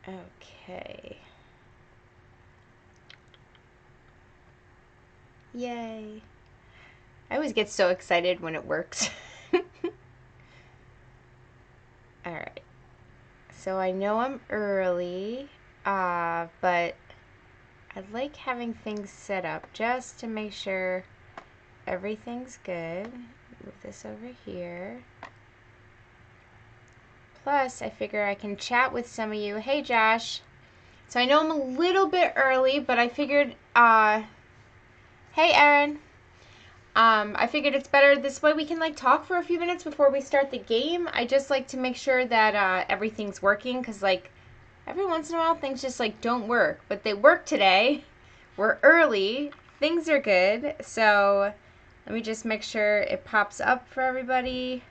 Okay. Yay. I always get so excited when it works. Alright. So I know I'm early, but I like having things set up just to make sure everything's good. Move this over here. Plus, I figure I can chat with some of you. Hey, Josh. So I know I'm a little bit early, but I figured, hey, Erin. I figured it's better this way we can like talk for a few minutes before we start the game. I just like to make sure that everything's working because like every once in a while things just like don't work, but they work today. We're early. Things are good. So let me just make sure it pops up for everybody.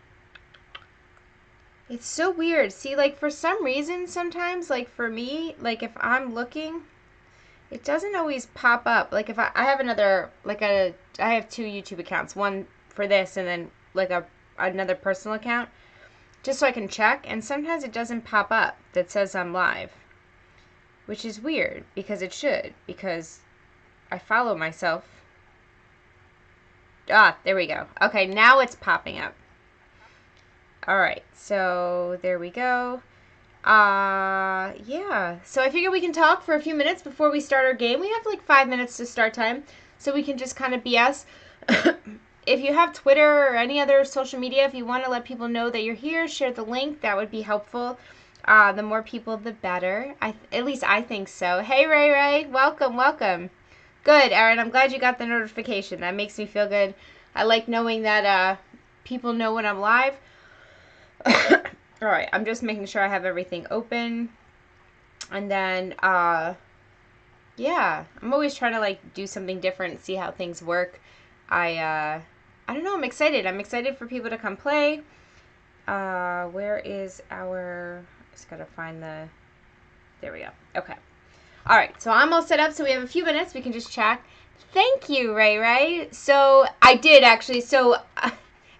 It's so weird. See, like for some reason sometimes like for me, like if I'm looking, it doesn't always pop up. Like if I have another, I have two YouTube accounts, one for this and then like another personal account, just so I can check. And sometimes it doesn't pop up that says I'm live, which is weird because it should, because I follow myself. There we go. Okay, now it's popping up. All right, so there we go. Yeah. So I figure we can talk for a few minutes before we start our game. We have like 5 minutes to start time, so we can just kind of BS. If you have Twitter or any other social media, if you want to let people know that you're here, share the link. That would be helpful. The more people, the better. At least I think so. Hey, Ray Ray. Welcome, welcome. Good, Erin. I'm glad you got the notification. That makes me feel good. I like knowing that people know when I'm live. All right, I'm just making sure I have everything open. And then, yeah, I'm always trying to like do something different, see how things work. I don't know, I'm excited. I'm excited for people to come play. Where is our, just gotta find the, there we go. Okay. All right, so I'm all set up, so we have a few minutes. We can just chat. Thank you, Ray Ray. So I did actually,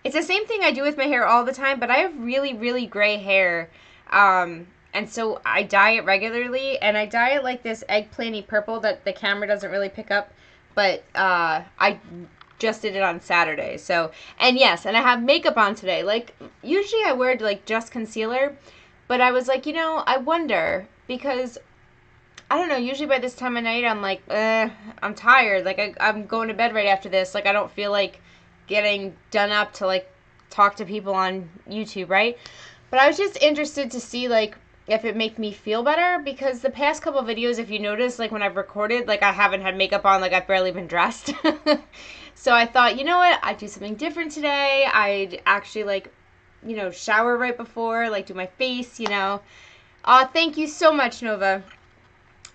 it's the same thing I do with my hair all the time, but I have really, really gray hair. And so I dye it regularly, and I dye it like this eggplanty purple that the camera doesn't really pick up, but I just did it on Saturday. So, and yes, and I have makeup on today. Like, usually I wear like just concealer, but I was like, I wonder, because I don't know, usually by this time of night I'm like, I'm tired. Like, I'm going to bed right after this. Like, I don't feel like getting done up to like talk to people on YouTube, right? But I was just interested to see like if it make me feel better, because the past couple videos, if you notice, like when I've recorded, like I haven't had makeup on, like I've barely been dressed. So I thought, you know what, I'd do something different today. I'd actually like, shower right before, like do my face, Thank you so much, Nova.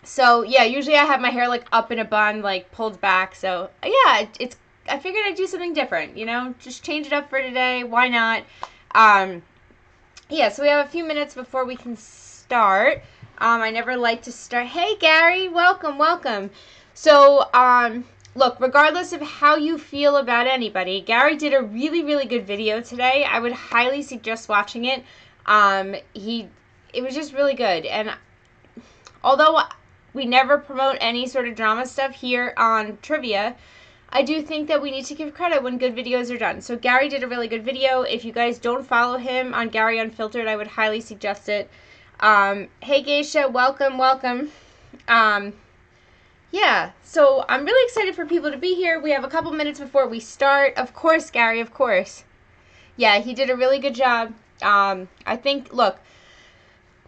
So yeah, usually I have my hair like up in a bun, like pulled back. So yeah, I figured I'd do something different, just change it up for today. Why not? Yeah, so we have a few minutes before we can start. I never like to start. Hey, Gary, welcome, welcome. So, look, regardless of how you feel about anybody, Gary did a really, really good video today. I would highly suggest watching it. It was just really good. And although we never promote any sort of drama stuff here on Trivia, I do think that we need to give credit when good videos are done. So Gary did a really good video. If you guys don't follow him on Gary Unfiltered, I would highly suggest it. Hey Geisha, welcome, welcome. Yeah, so I'm really excited for people to be here. We have a couple minutes before we start. Of course, Gary, of course. Yeah, he did a really good job. I think, look,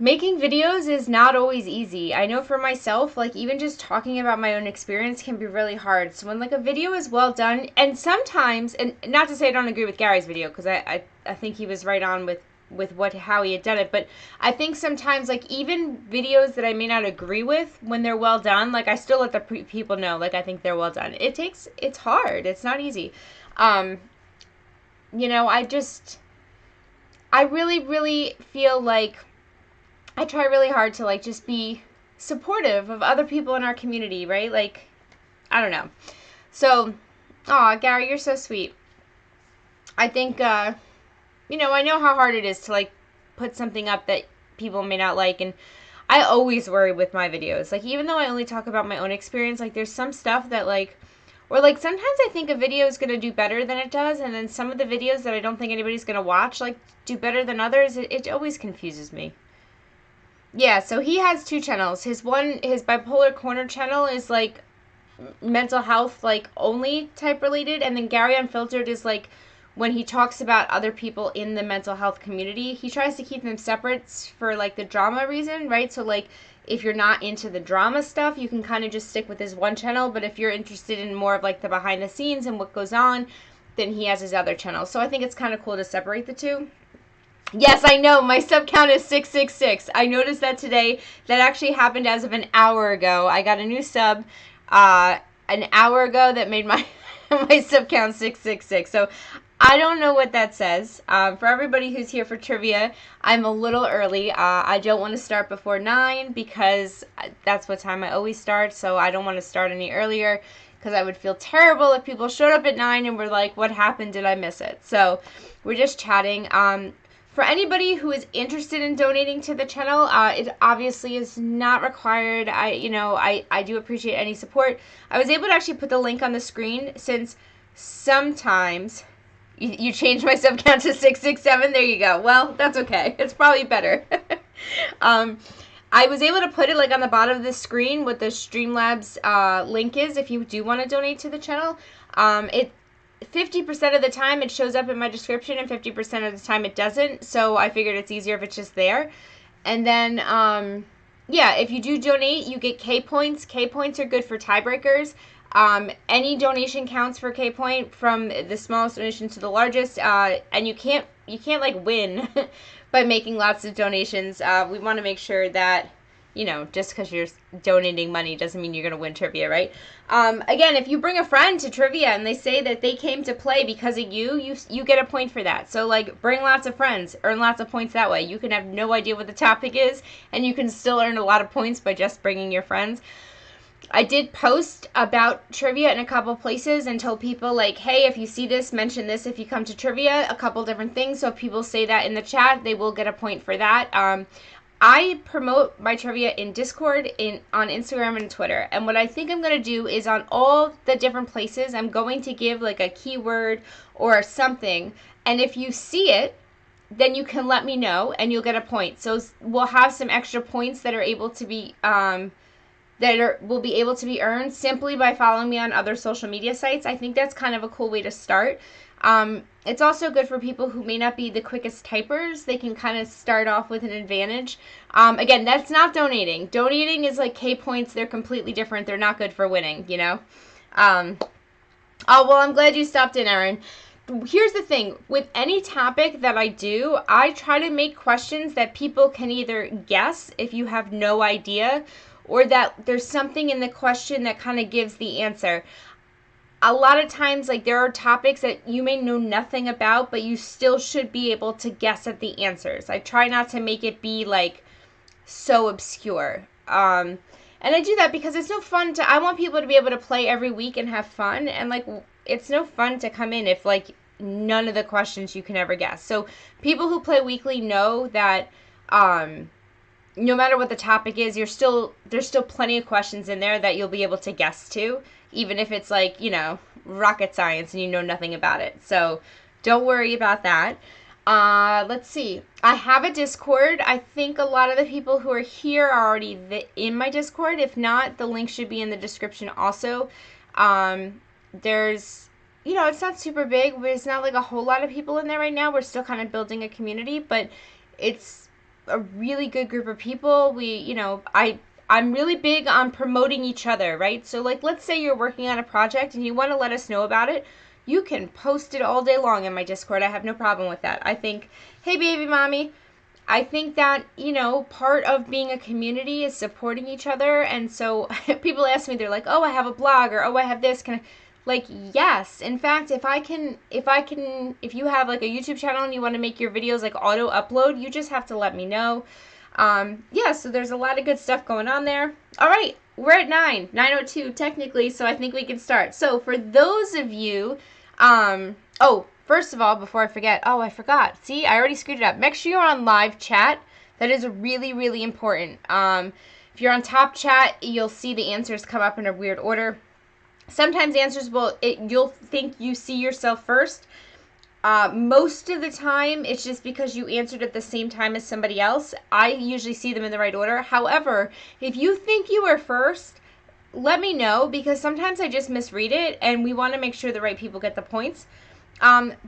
making videos is not always easy. I know for myself, like even just talking about my own experience can be really hard. So when like a video is well done, and sometimes, and not to say I don't agree with Gary's video, because I think he was right on with how he had done it, but I think sometimes like even videos that I may not agree with, when they're well done, like I still let the people know like I think they're well done. It's hard. It's not easy. I really, really feel like I try really hard to like just be supportive of other people in our community, right? Like, I don't know. So, aw, Gary, you're so sweet. I think, I know how hard it is to like put something up that people may not like, and I always worry with my videos. Like, even though I only talk about my own experience, like, there's some stuff that, like, or, like, sometimes I think a video is going to do better than it does, and then some of the videos that I don't think anybody's going to watch, like, do better than others. It always confuses me. Yeah, so he has 2 channels. His Bipolar Corner channel is, like, mental health, like, only type related, and then Gary Unfiltered is, like, when he talks about other people in the mental health community. He tries to keep them separate for, like, the drama reason, right? So, like, if you're not into the drama stuff, you can kind of just stick with his one channel, but if you're interested in more of, like, the behind the scenes and what goes on, then he has his other channel. So I think it's kind of cool to separate the two. Yes, I know. My sub count is 666. I noticed that today. That actually happened as of an hour ago. I got a new sub an hour ago that made my my sub count 666. So I don't know what that says. For everybody who's here for trivia, I'm a little early. I don't want to start before 9 because that's what time I always start. So I don't want to start any earlier because I would feel terrible if people showed up at 9 and were like, what happened? Did I miss it? So we're just chatting. For anybody who is interested in donating to the channel, it obviously is not required. I do appreciate any support. I was able to actually put the link on the screen since sometimes you changed my sub count to 667. There you go. Well, that's okay. It's probably better. I was able to put it like on the bottom of the screen what the Streamlabs link is if you do want to donate to the channel. 50% of the time it shows up in my description and 50% of the time it doesn't. So I figured it's easier if it's just there. And then, yeah, if you do donate, you get K points. K points are good for tiebreakers. Any donation counts for K point from the smallest donation to the largest. And you can't like win by making lots of donations. We want to make sure that, just because you're donating money doesn't mean you're going to win trivia, right? Again, if you bring a friend to trivia and they say that they came to play because of you get a point for that. So, like, bring lots of friends, earn lots of points that way. You can have no idea what the topic is, and you can still earn a lot of points by just bringing your friends. I did post about trivia in a couple places and told people, like, hey, if you see this, mention this if you come to trivia, a couple different things. So if people say that in the chat, they will get a point for that. I promote my trivia in Discord, on Instagram and Twitter. And what I think I'm going to do is on all the different places, I'm going to give like a keyword or something. And if you see it, then you can let me know and you'll get a point. So we'll have some extra points that are able to be, will be able to be earned simply by following me on other social media sites. I think that's kind of a cool way to start. It's also good for people who may not be the quickest typers. They can kind of start off with an advantage. Again, that's not donating. Donating is like K points. They're completely different. They're not good for winning, Oh, well, I'm glad you stopped in, Erin. Here's the thing. With any topic that I do, I try to make questions that people can either guess if you have no idea, or that there's something in the question that kind of gives the answer. A lot of times, like, there are topics that you may know nothing about, but you still should be able to guess at the answers. I try not to make it be, like, so obscure. And I do that because it's no fun I want people to be able to play every week and have fun. And, like, it's no fun to come in if, like, none of the questions you can ever guess. So people who play weekly know that, no matter what the topic is, there's still plenty of questions in there that you'll be able to guess to, even if it's like, rocket science and you know nothing about it. So don't worry about that. Let's see. I have a Discord. I think a lot of the people who are here are already in my Discord. If not, the link should be in the description also. There's, it's not super big, but it's not like a whole lot of people in there right now. We're still kind of building a community, but it's a really good group of people. I'm really big on promoting each other, right? So, like, let's say you're working on a project and you want to let us know about it. You can post it all day long in my Discord. I have no problem with that. I think, hey, baby mommy, I think that, part of being a community is supporting each other. And so people ask me, they're like, oh, I have a blog, or, oh, I have this. Can I? Like, yes. In fact, if you have like a YouTube channel and you want to make your videos like auto upload, you just have to let me know. Yeah, so there's a lot of good stuff going on there. All right, we're at 9:02 technically, so I think we can start. So for those of you, oh, first of all, before I forget, I forgot. See, I already screwed it up. Make sure you're on live chat That is really, really important. If you're on top chat, you'll see the answers come up in a weird order. Sometimes answers you'll think you see yourself first. Most of the time, it's just because you answered at the same time as somebody else. I usually see them in the right order. However, if you think you were first, let me know, because sometimes I just misread it, and we want to make sure the right people get the points.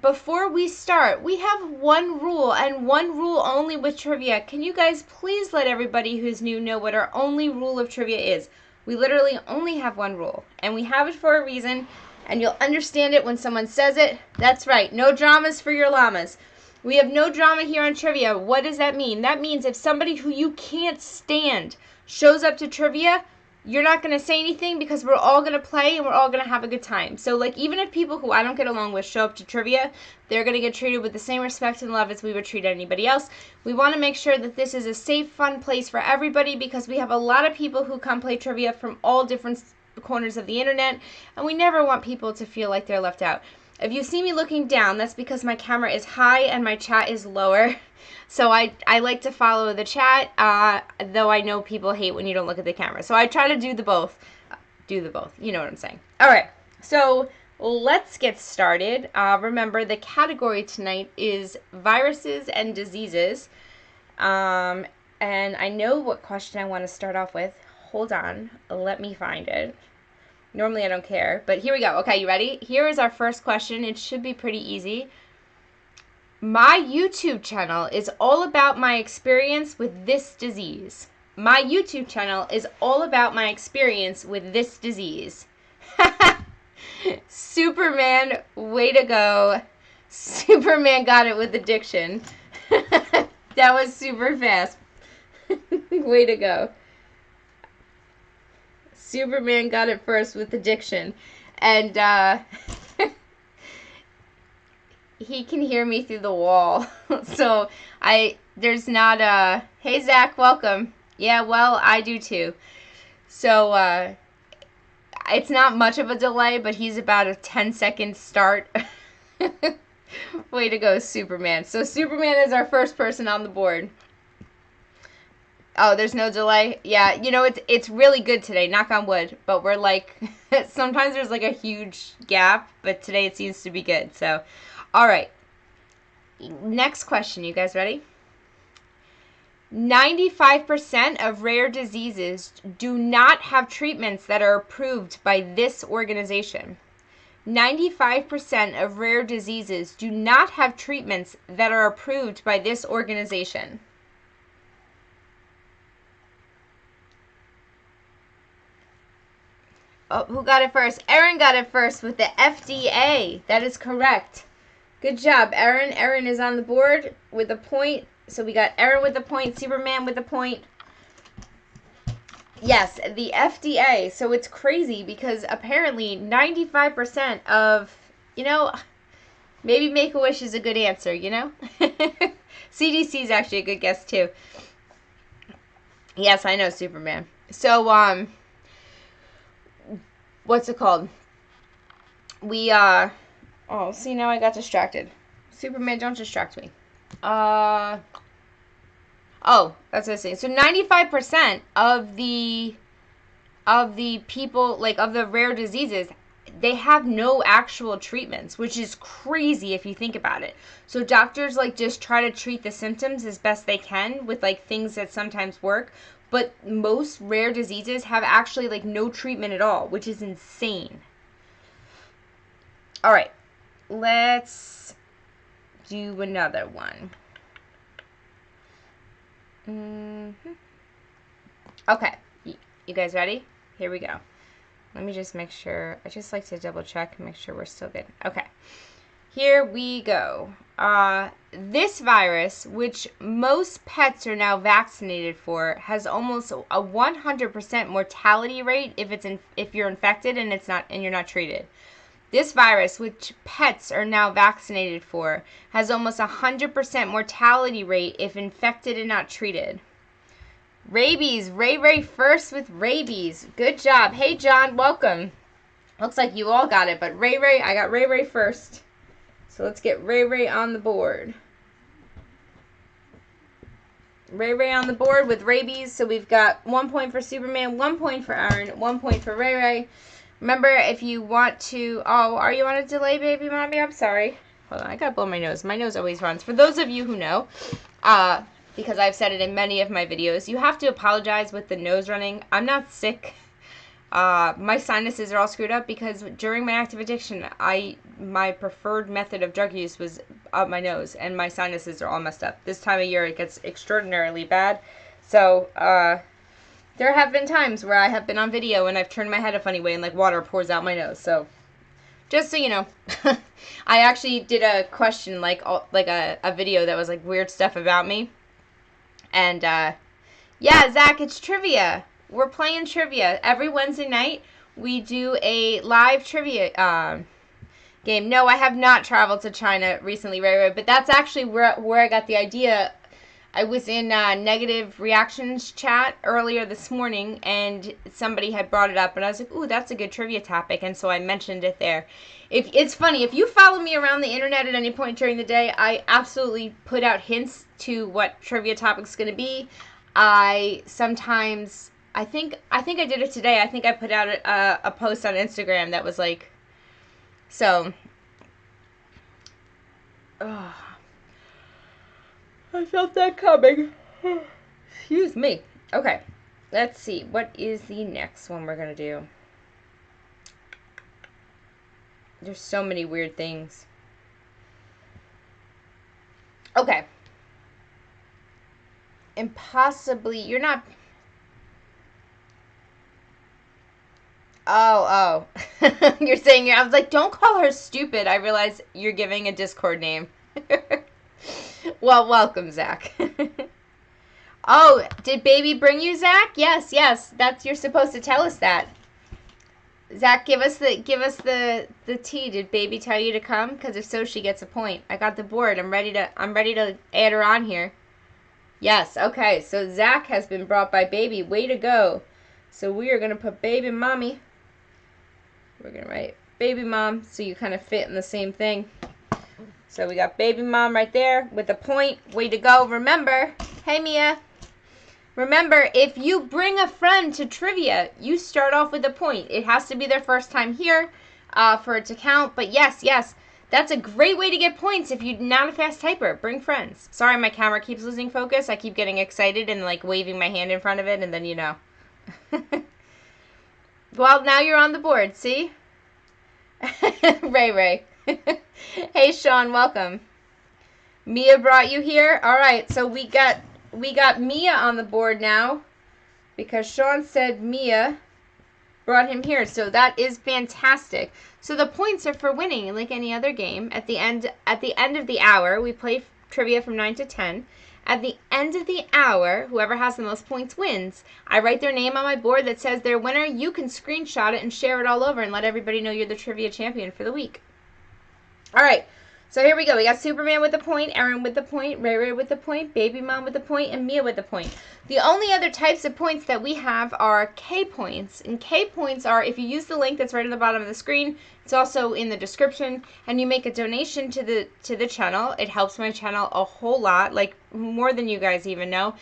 Before we start, we have one rule, and one rule only with trivia. Can you guys please let everybody who's new know what our only rule of trivia is? We literally only have one rule, and we have it for a reason, and you'll understand it when someone says it. That's right, no dramas for your llamas. We have no drama here on trivia. What does that mean? That means if somebody who you can't stand shows up to trivia, you're not going to say anything, because we're all going to play and we're all going to have a good time. So, like, even if people who I don't get along with show up to trivia, they're going to get treated with the same respect and love as we would treat anybody else. We want to make sure that this is a safe, fun place for everybody, because we have a lot of people who come play trivia from all different corners of the internet, and we never want people to feel like they're left out. If you see me looking down, that's because my camera is high and my chat is lower. So I like to follow the chat, though I know people hate when you don't look at the camera. So I try to do the both. You know what I'm saying. All right, so let's get started. Remember, the category tonight is viruses and diseases. And I know what question I want to start off with. Hold on, let me find it. Normally I don't care, but here we go. Okay, you ready? Here is our first question. It should be pretty easy. My YouTube channel is all about my experience with this disease. My YouTube channel is all about my experience with this disease. Superman, way to go. Superman got it with addiction. That was super fast. Way to go. Superman got it first with addiction. And, he can hear me through the wall. So there's not hey Zach, welcome. Yeah, well, I do too. So it's not much of a delay, but he's about a 10-second start. Way to go, Superman. So Superman is our first person on the board. Oh, there's no delay? Yeah, you know, it's really good today, knock on wood. But we're like, sometimes there's like a huge gap, but today it seems to be good. So, all right. Next question, you guys ready? 95% of rare diseases do not have treatments that are approved by this organization. 95% of rare diseases do not have treatments that are approved by this organization. Oh, who got it first? Erin got it first with the FDA. That is correct. Good job, Erin. Erin is on the board with a point. So we got Erin with a point, Superman with a point. Yes, the FDA. So it's crazy because apparently 95% of, maybe Make-A-Wish is a good answer, CDC is actually a good guess too. Yes, I know, Superman. So, what's it called? We, oh, see, now I got distracted. Superman, don't distract me. Oh, that's what I was saying. So 95% of the people, like, of the rare diseases, they have no actual treatments, which is crazy if you think about it. So doctors, like, just try to treat the symptoms as best they can with, like, things that sometimes work. But most rare diseases have actually, like, no treatment at all, which is insane. All right. Let's do another one. Okay. You guys ready? Here we go. Let me just make sure. I just like to double check and make sure we're still good. Okay. Here we go. This virus, which most pets are now vaccinated for, has almost a 100% mortality rate if you're infected and you're not treated. This virus, which pets are now vaccinated for, has almost 100% mortality rate if infected and not treated. Rabies. Ray first with rabies. Good job. Hey, John, welcome. Looks like you all got it, but I got Ray first. So let's get Ray on the board. Ray Ray on the board with rabies. So we've got 1 point for Superman, 1 point for Aaron, 1 point for Ray Ray. Remember, if you want to... Oh, are you on a delay, baby mommy? I'm sorry. Hold on, I gotta blow my nose. My nose always runs. For those of you who know, because I've said it in many of my videos, you have to apologize with the nose running. I'm not sick. My sinuses are all screwed up because during my active addiction, my preferred method of drug use was up my nose, and my sinuses are all messed up. This time of year, it gets extraordinarily bad. So, there have been times where I have been on video and I've turned my head a funny way and like water pours out my nose. So, just so you know, I actually did a question, like a video that was like weird stuff about me. And, yeah, Zach, it's trivia. We're playing trivia. Every Wednesday night, we do a live trivia game. No, I have not traveled to China recently, Ray, but that's actually where I got the idea. I was in negative reactions chat earlier this morning, and somebody had brought it up, and I was like, ooh, that's a good trivia topic, and so I mentioned it there. It's funny, if you follow me around the internet at any point during the day, I absolutely put out hints to what trivia topic's going to be. I sometimes... I think I did it today. I think I put out a post on Instagram that was like, so, I felt that coming. Excuse me. Okay, let's see. What is the next one we're going to do? There's so many weird things. Okay. Impossibly, you're not... Oh. You're saying, I was like, don't call her stupid. I realize you're giving a Discord name. Well, welcome, Zach. Oh, did baby bring you, Zach? Yes. You're supposed to tell us that. Zach, give us the tea. Did baby tell you to come? Because if so, she gets a point. I got the board. I'm ready to add her on here. Yes, okay. So Zach has been brought by baby. Way to go. So we are going to put baby mommy. We're going to write baby mom so you kind of fit in the same thing. So we got baby mom right there with a point. Way to go. Remember, hey Mia. Remember, if you bring a friend to trivia, you start off with a point. It has to be their first time here for it to count. But yes, that's a great way to get points if you're not a fast typer. Bring friends. Sorry, my camera keeps losing focus. I keep getting excited and like waving my hand in front of it, and then you know. Well, now you're on the board, see? Ray. Hey, Sean, welcome. Mia brought you here. All right, so we got Mia on the board now because Sean said Mia brought him here. So that is fantastic. So the points are for winning, like any other game. At the end of the hour, we play trivia from 9 to 10. At the end of the hour, whoever has the most points wins. I write their name on my board that says they're winner. You can screenshot it and share it all over and let everybody know you're the trivia champion for the week. All right, so here we go. We got Superman with the point, Aaron with the point, Ray Ray with the point, Baby Mom with the point, and Mia with the point. The only other types of points that we have are K points. And K points are if you use the link that's right at the bottom of the screen. It's also in the description, and you make a donation to the channel. It helps my channel a whole lot, like more than you guys even know.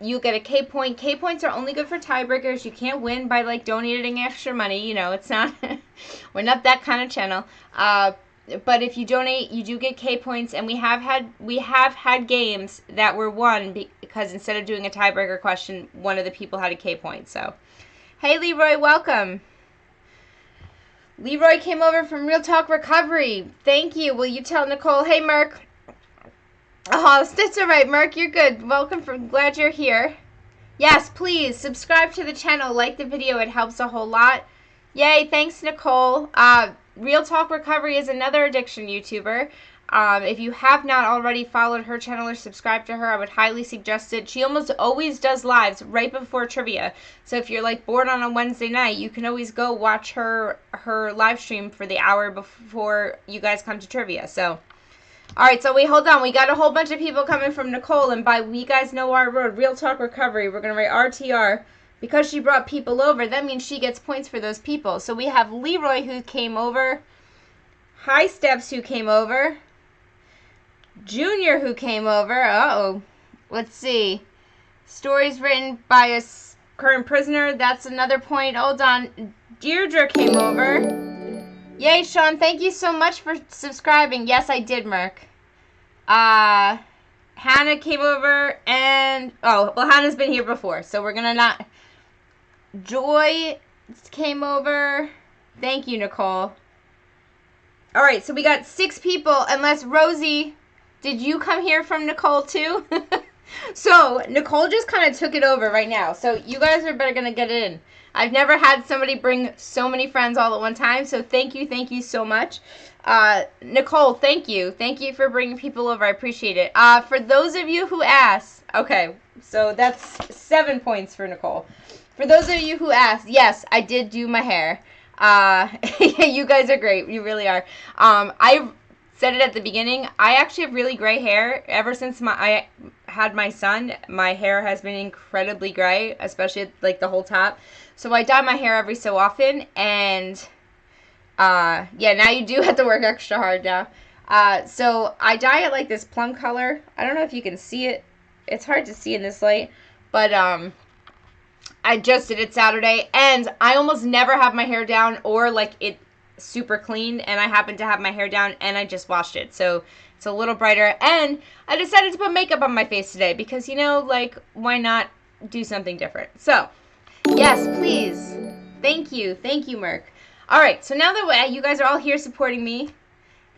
You get a K point. K points are only good for tiebreakers. You can't win by like donating extra money. You know, it's not. We're not that kind of channel. But if you donate, you do get K points, and we have had games that were won because instead of doing a tiebreaker question, one of the people had a K point. So, hey Leroy, welcome. Leroy came over from Real Talk Recovery. Thank you. Will you tell Nicole? Hey Merc. Oh, that's all right, Merc. You're good. Welcome. Glad you're here. Yes, please subscribe to the channel, like the video. It helps a whole lot. Yay! Thanks, Nicole. Real Talk Recovery is another addiction YouTuber. If you have not already followed her channel or subscribed to her, I would highly suggest it. She almost always does lives right before trivia. So if you're like bored on a Wednesday night, you can always go watch her live stream for the hour before you guys come to trivia. So, all right, so hold on. We got a whole bunch of people coming from Nicole, and by we guys know our road, Real Talk Recovery, we're going to write RTR. Because she brought people over, that means she gets points for those people. So we have Leroy who came over, High Steps who came over, Junior who came over. Uh-oh. Let's see. Stories written by a current prisoner. That's another point. Hold on. Deirdre came over. Yay, Sean. Thank you so much for subscribing. Yes, I did, Merc. Hannah came over and... Oh, well, Hannah's been here before, so we're going to not... Joy came over. Thank you, Nicole. All right, so we got 6 people, unless Rosie... Did you come here from Nicole, too? So, Nicole just kind of took it over right now. So, you guys are better going to get in. I've never had somebody bring so many friends all at one time. So, thank you so much. Nicole, thank you. Thank you for bringing people over. I appreciate it. For those of you who asked, okay, so that's 7 points for Nicole. For those of you who asked, yes, I did do my hair. You guys are great. You really are. I said it at the beginning. I actually have really gray hair. Ever since I had my son, my hair has been incredibly gray, especially like the whole top. So I dye my hair every so often, and yeah, now you do have to work extra hard now. So I dye it like this plum color. I don't know if you can see it. It's hard to see in this light, but I just did it Saturday, and I almost never have my hair down or like it super clean, and I happen to have my hair down, and I just washed it, so it's a little brighter. And I decided to put makeup on my face today because, you know, like, why not do something different? So yes, please. Thank you, Merc. All right, so now that you guys are all here supporting me,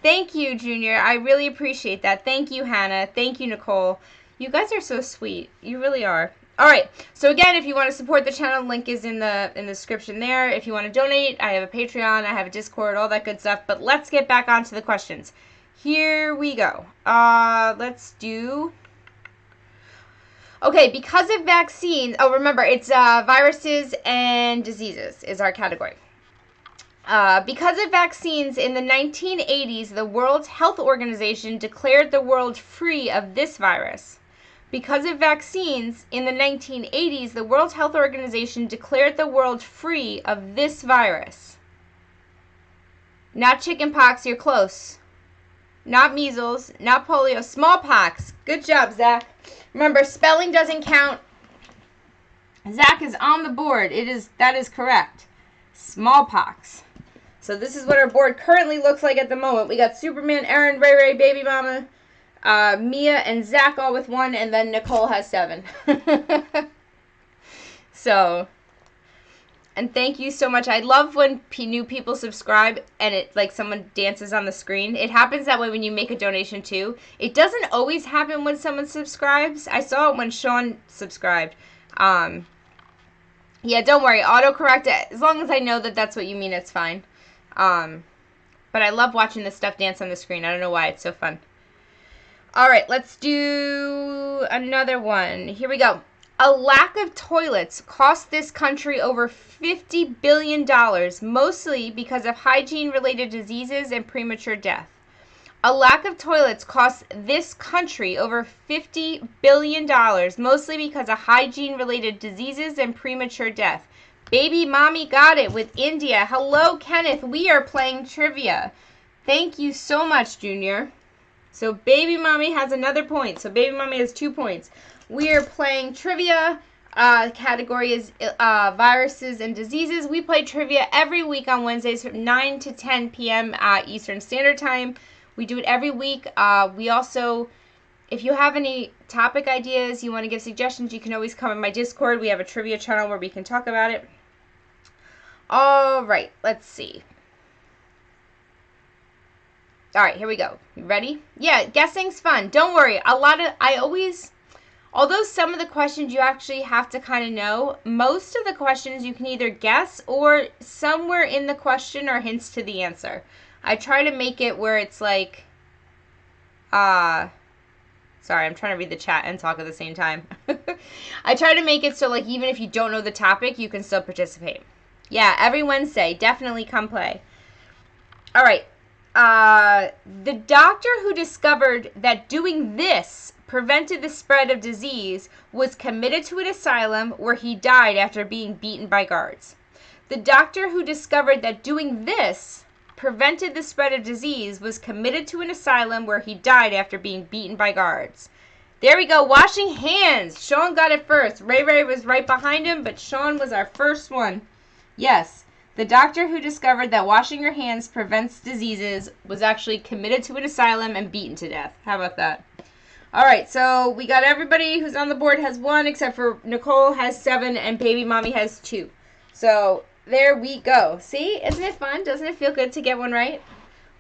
thank you, Junior. I really appreciate that. Thank you, Hannah. Thank you, Nicole. You guys are so sweet. You really are. All right, so again, if you want to support the channel, link is in the description there. If you want to donate, I have a Patreon, I have a Discord, all that good stuff. But let's get back onto the questions. Here we go. Let's do... Okay, because of vaccines... Oh, remember, it's viruses and diseases is our category. Because of vaccines in the 1980s, the World Health Organization declared the world free of this virus. Because of vaccines, in the 1980s, the World Health Organization declared the world free of this virus. Not chickenpox, you're close. Not measles, not polio, smallpox. Good job, Zach. Remember, spelling doesn't count. Zach is on the board. That is correct. Smallpox. So this is what our board currently looks like at the moment. We got Superman, Aaron, Ray, Baby Mama, Mia and Zach all with 1, and then Nicole has 7. So, and thank you so much. I love when new people subscribe and it like someone dances on the screen. It happens that way when you make a donation too. It doesn't always happen when someone subscribes. I saw it when Sean subscribed. Yeah, don't worry. Autocorrect it. As long as I know that that's what you mean, it's fine. But I love watching this stuff dance on the screen. I don't know why. It's so fun. All right, let's do another one. Here we go. A lack of toilets cost this country over $50 billion, mostly because of hygiene-related diseases and premature death. A lack of toilets costs this country over $50 billion, mostly because of hygiene-related diseases and premature death. Baby Mommy got it with India. Hello, Kenneth. We are playing trivia. Thank you so much, Junior. So Baby Mommy has another point. So Baby Mommy has 2 points. We are playing trivia. Category is viruses and diseases. We play trivia every week on Wednesdays from 9 to 10 p.m. Eastern Standard Time. We do it every week. We also, if you have any topic ideas, you want to give suggestions, you can always come in my Discord. We have a trivia channel where we can talk about it. All right, let's see. All right, here we go. You ready? Yeah, guessing's fun. Don't worry. Although some of the questions you actually have to kind of know, most of the questions you can either guess or somewhere in the question are hints to the answer. I try to make it where it's like, sorry, I'm trying to read the chat and talk at the same time. I try to make it so like even if you don't know the topic, you can still participate. Yeah, every Wednesday, definitely come play. All right. The doctor who discovered that doing this prevented the spread of disease was committed to an asylum where he died after being beaten by guards. The doctor who discovered that doing this prevented the spread of disease was committed to an asylum where he died after being beaten by guards. There we go. Washing hands. Sean got it first. Ray Ray was right behind him, but Sean was our first one. Yes. The doctor who discovered that washing your hands prevents diseases was actually committed to an asylum and beaten to death. How about that? All right, so we got everybody who's on the board has 1, except for Nicole has 7 and Baby Mommy has 2. So there we go. See, isn't it fun? Doesn't it feel good to get one right?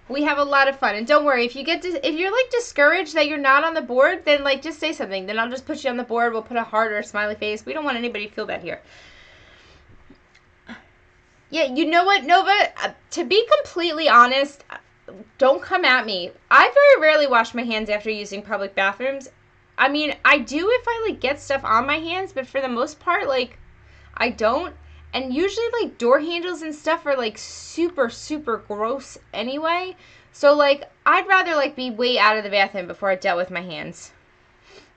We have a lot of fun, and don't worry if you're like discouraged that you're not on the board, then like just say something. Then I'll just put you on the board. We'll put a heart or a smiley face. We don't want anybody to feel bad here. Yeah, you know what, Nova? To be completely honest, don't come at me. I very rarely wash my hands after using public bathrooms. I mean, I do if I, like, get stuff on my hands, but for the most part, like, I don't. And usually, like, door handles and stuff are, like, super, super gross anyway. So, like, I'd rather, like, be way out of the bathroom before I dealt with my hands.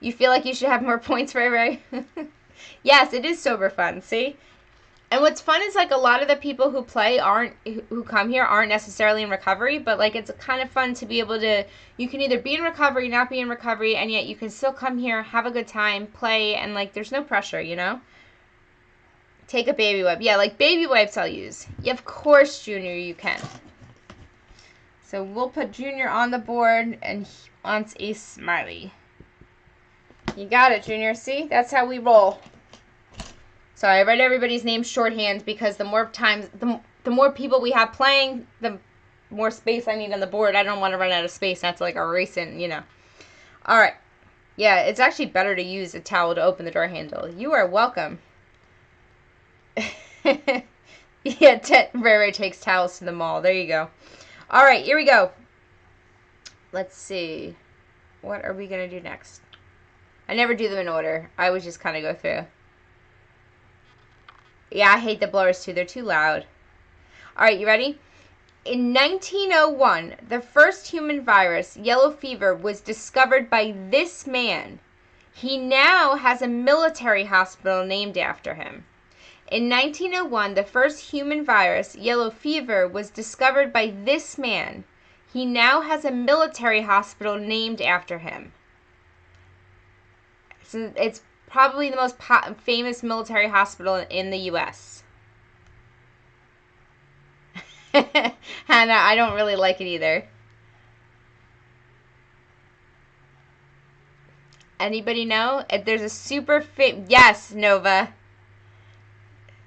You feel like you should have more points, Ray Ray? Yes, it is sober fun, see? And what's fun is, like, a lot of the people who who come here aren't necessarily in recovery, but, like, it's kind of fun to be able to, you can either be in recovery, not be in recovery, and yet you can still come here, have a good time, play, and, like, there's no pressure, you know? Take a baby wipe. Yeah, like, baby wipes I'll use. Yeah, of course, Junior, you can. So we'll put Junior on the board, and he wants a smiley. You got it, Junior. See? That's how we roll. Sorry, I read everybody's name shorthand because the more times, the more people we have playing, the more space I need on the board. I don't want to run out of space. That's like a racing, you know. All right. Yeah, it's actually better to use a towel to open the door handle. You are welcome. Yeah, Ray Ray takes towels to the mall. There you go. All right, here we go. Let's see. What are we going to do next? I never do them in order. I always just kind of go through. Yeah, I hate the blowers too. They're too loud. All right, you ready? In 1901, the first human virus, yellow fever, was discovered by this man. He now has a military hospital named after him. In 1901, the first human virus, yellow fever, was discovered by this man. He now has a military hospital named after him. So it's probably the most famous military hospital in the U.S. Hannah, I don't really like it either. Anybody know? If there's a super yes, Nova.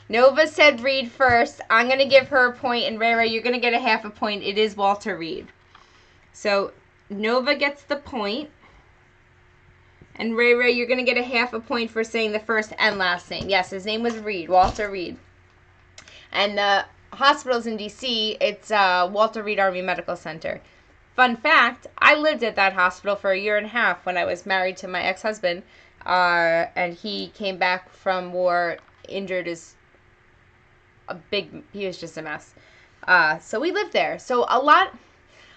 Nova said Reed first. I'm going to give her a point, and Ray Ray, you're going to get a half a point. It is Walter Reed. So Nova gets the point. And Ray Ray, you're going to get a half a point for saying the first and last name. Yes, his name was Reed, Walter Reed. And the hospital's in D.C., it's Walter Reed Army Medical Center. Fun fact, I lived at that hospital for 1.5 years when I was married to my ex-husband. And he came back from war injured as he was just a mess. So we lived there. So a lot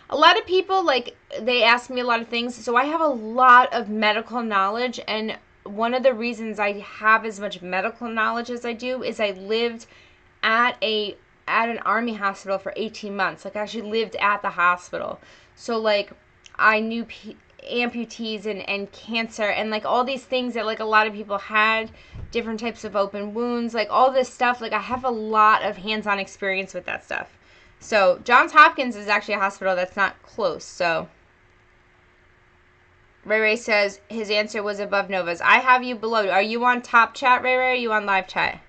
of people, like, they ask me a lot of things. So I have a lot of medical knowledge, and one of the reasons I have as much medical knowledge as I do is I lived at an army hospital for 18 months. Like, I actually lived at the hospital. So, like, I knew amputees and cancer and, like, all these things that, like, a lot of people had, different types of open wounds, like, all this stuff. Like, I have a lot of hands-on experience with that stuff. So, Johns Hopkins is actually a hospital that's not close, so. Ray Ray says his answer was above Nova's. I have you below. Are you on top chat, Ray Ray, or are you on live chat?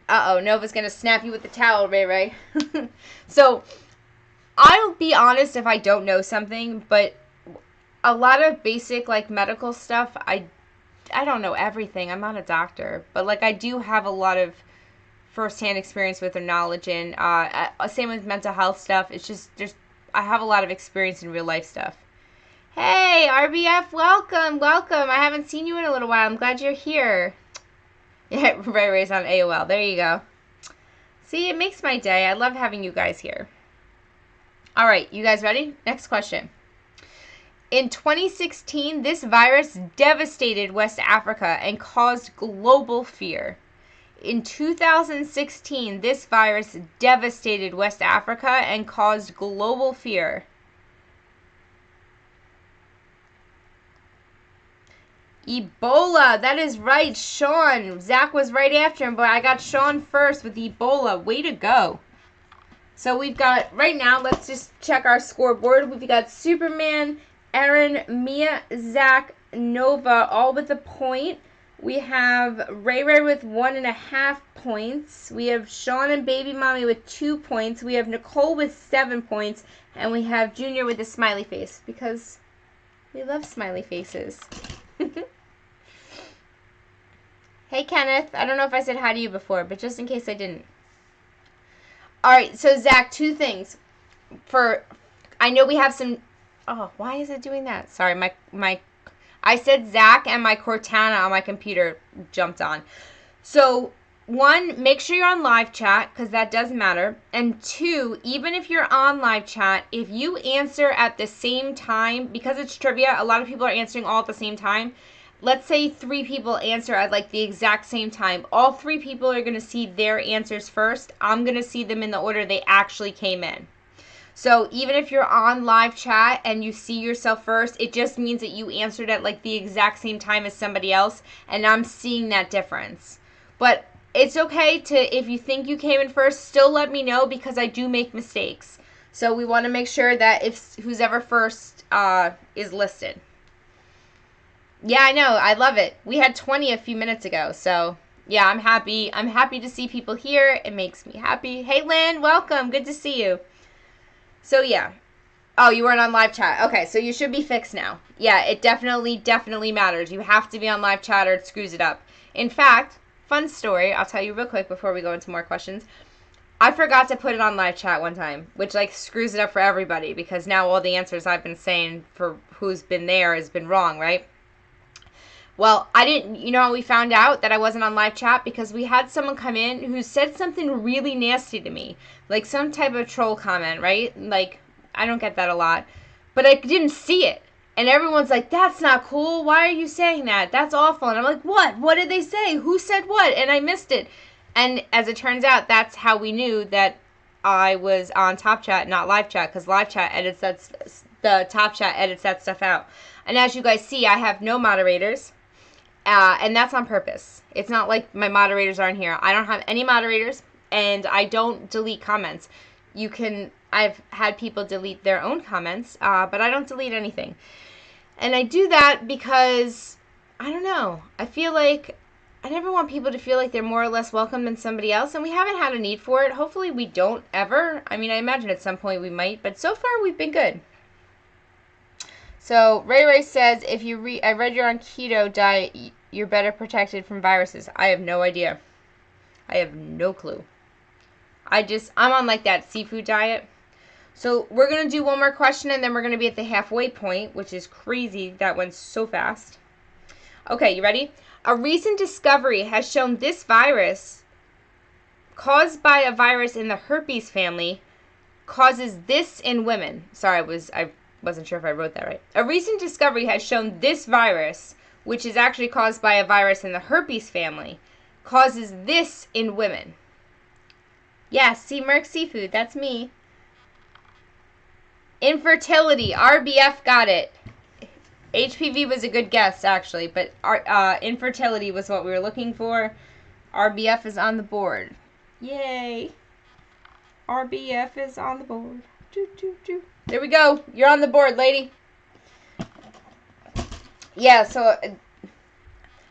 Uh-oh, Nova's going to snap you with the towel, Ray Ray. So, I'll be honest if I don't know something, but a lot of basic, like, medical stuff, I don't know everything. I'm not a doctor, but, like, I do have a lot of first-hand experience with or knowledge in. Same with mental health stuff. It's just, I have a lot of experience in real life stuff. Hey, RBF, welcome. I haven't seen you in a little while. I'm glad you're here. Yeah, Ray Ray's on AOL. There you go. See, it makes my day. I love having you guys here. All right, you guys ready? Next question. In 2016, this virus devastated West Africa and caused global fear. In 2016, this virus devastated West Africa and caused global fear. Ebola. That is right, Sean. Zach was right after him, but I got Sean first with Ebola. Way to go. So we've got, right now, let's just check our scoreboard. We've got Superman, Aaron, Mia, Zach, Nova, all with a point. We have Ray Ray with 1.5 points. We have Sean and Baby Mommy with 2 points. We have Nicole with 7 points. And we have Junior with a smiley face because we love smiley faces. Hey, Kenneth. I don't know if I said hi to you before, but just in case I didn't. All right, so Zach, 2 things. I know we have some. Oh, why is it doing that? Sorry, I said Zach and my Cortana on my computer jumped on. So 1, make sure you're on live chat because that does matter. And 2, even if you're on live chat, if you answer at the same time, because it's trivia, a lot of people are answering all at the same time. Let's say 3 people answer at like the exact same time. All 3 people are going to see their answers first. I'm going to see them in the order they actually came in. So even if you're on live chat and you see yourself first, it just means that you answered at like the exact same time as somebody else, and I'm seeing that difference. But it's okay to, if you think you came in first, still let me know because I do make mistakes. So we want to make sure that if who's ever first is listed. Yeah, I know. I love it. We had 20 a few minutes ago. So, yeah, I'm happy. I'm happy to see people here. It makes me happy. Hey, Lynn, welcome. Good to see you. So, yeah. Oh, you weren't on live chat. Okay, so you should be fixed now. Yeah, it definitely matters. You have to be on live chat or it screws it up. In fact, fun story. I'll tell you real quick before we go into more questions. I forgot to put it on live chat one time, which, like, screws it up for everybody because now all the answers I've been saying for who's been there has been wrong, right? Well, I didn't, you know how we found out that I wasn't on live chat? Because we had someone come in who said something really nasty to me. Like some type of troll comment, right? Like, I don't get that a lot. But I didn't see it. And everyone's like, that's not cool. Why are you saying that? That's awful. And I'm like, what? What did they say? Who said what? And I missed it. And as it turns out, that's how we knew that I was on Top Chat, not live chat. Because live chat edits the Top Chat edits that stuff out. And as you guys see, I have no moderators. And that's on purpose. It's not like my moderators aren't here. I don't have any moderators, and I don't delete comments. I've had people delete their own comments, but I don't delete anything. And I do that because, I don't know, I feel like I never want people to feel like they're more or less welcome than somebody else, and we haven't had a need for it. Hopefully we don't ever. I mean, I imagine at some point we might, but so far we've been good. So, Ray Ray says, I read you're on keto diet, you're better protected from viruses. I have no idea. I have no clue. I'm on like that seafood diet. So, we're going to do one more question and then we're going to be at the halfway point, which is crazy. That went so fast. Okay, you ready? A recent discovery has shown this virus, caused by a virus in the herpes family, causes this in women. Sorry, I wasn't sure if I wrote that right. A recent discovery has shown this virus, which is actually caused by a virus in the herpes family, causes this in women. Yes, see Merc Seafood, that's me. Infertility, RBF got it. HPV was a good guess, actually, but infertility was what we were looking for. RBF is on the board. Yay. RBF is on the board. There we go. You're on the board, lady. Yeah, so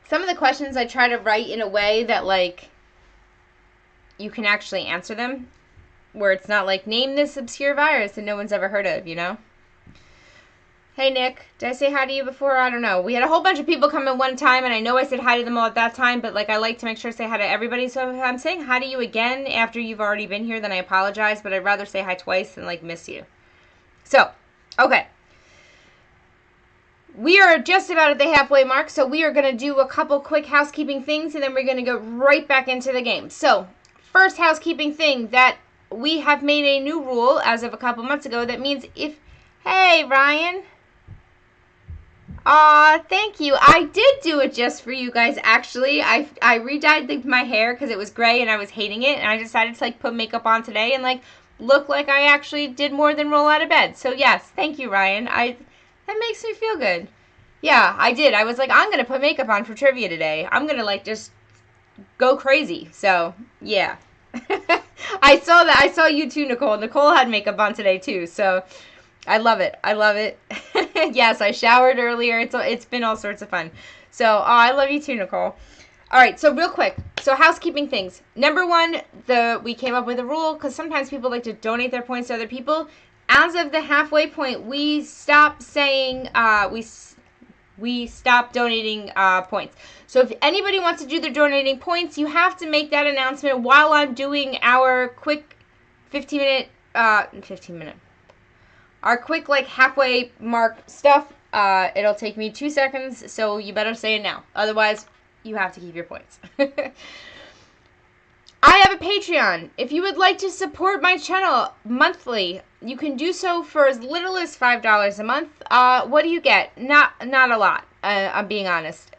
some of the questions I try to write in a way that, like, you can actually answer them, where it's not like, name this obscure virus that no one's ever heard of, you know? Hey, Nick. Did I say hi to you before? I don't know. We had a whole bunch of people come in one time, and I know I said hi to them all at that time, but, like, I like to make sure to say hi to everybody. So if I'm saying hi to you again after you've already been here, then I apologize, but I'd rather say hi twice than, like, miss you. So, okay. We are just about at the halfway mark, so we are going to do a couple quick housekeeping things, and then we're going to go right back into the game. So, first housekeeping thing, that we have made a new rule as of a couple months ago that means if... Hey, Ryan. Aw, thank you. I did do it just for you guys, actually. I re-dyed my hair because it was gray and I was hating it, and I decided to, like, put makeup on today and, like, look like I actually did more than roll out of bed. So, yes, thank you, Ryan. That makes me feel good. Yeah, I did. I was like, I'm going to put makeup on for trivia today. I'm going to, like, just go crazy. So, yeah. I saw that. I saw you too, Nicole. Nicole had makeup on today, too. So, I love it. I love it. Yes, I showered earlier. It's been all sorts of fun. So, I love you too, Nicole. All right, so real quick. So, housekeeping things. Number one, we came up with a rule because sometimes people like to donate their points to other people. As of the halfway point, we stopped saying, we stopped donating points. So if anybody wants to do their donating points, you have to make that announcement while I'm doing our quick 15-minute, our quick, like, halfway mark stuff. It'll take me 2 seconds, so you better say it now. Otherwise, you have to keep your points. I have a Patreon. If you would like to support my channel monthly, you can do so for as little as $5 a month. What do you get? Not a lot, I'm being honest.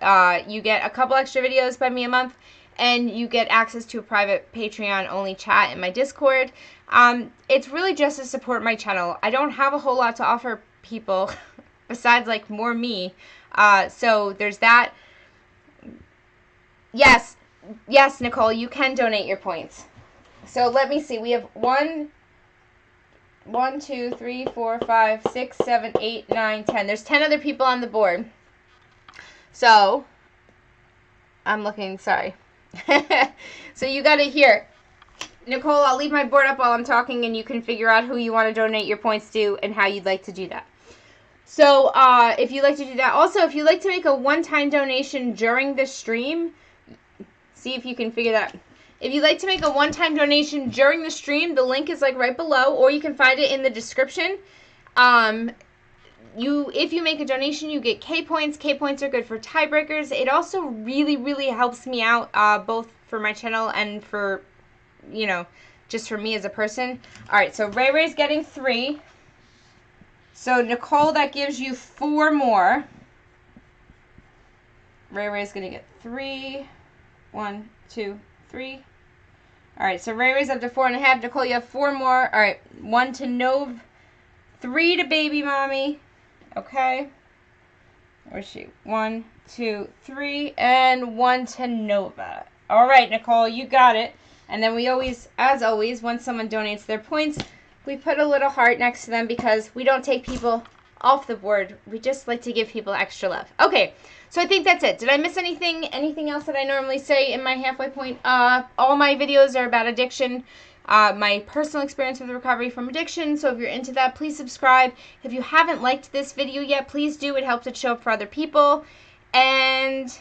You get a couple extra videos by me a month, and you get access to a private Patreon-only chat in my Discord. It's really just to support my channel. I don't have a whole lot to offer people besides, like, more me. So there's that. Yes, Nicole, you can donate your points. So let me see. We have 1, 2, 3, 4, 5, 6, 7, 8, 9, 10. There's 10 other people on the board. So, I'm looking, sorry. So you got it here. Nicole, I'll leave my board up while I'm talking, and you can figure out who you want to donate your points to and how you'd like to do that. So, if you'd like to do that. Also, if you'd like to make a one-time donation during the stream, see if you can figure that out. If you'd like to make a one-time donation during the stream, the link is, like, right below, or you can find it in the description. If you make a donation, you get K points. K points are good for tiebreakers. It also really, really helps me out, both for my channel and for, you know, just for me as a person. All right, so Ray Ray's getting 3. So, Nicole, that gives you 4 more. Ray Ray's going to get 3. 1, 2, 3. All right, so Ray Ray's up to 4.5. Nicole, you have 4 more. All right, 1 to Nove, 3 to Baby Mommy. Okay. Where's she? 1, 2, 3, and 1 to Nova. All right, Nicole, you got it. And then we always, as always, when someone donates their points, we put a little heart next to them because we don't take people off the board. We just like to give people extra love. Okay, so I think that's it. Did I miss anything? Anything else that I normally say in my halfway point? All my videos are about addiction, my personal experience with recovery from addiction. So if you're into that, please subscribe. If you haven't liked this video yet, please do. It helps it show up for other people. And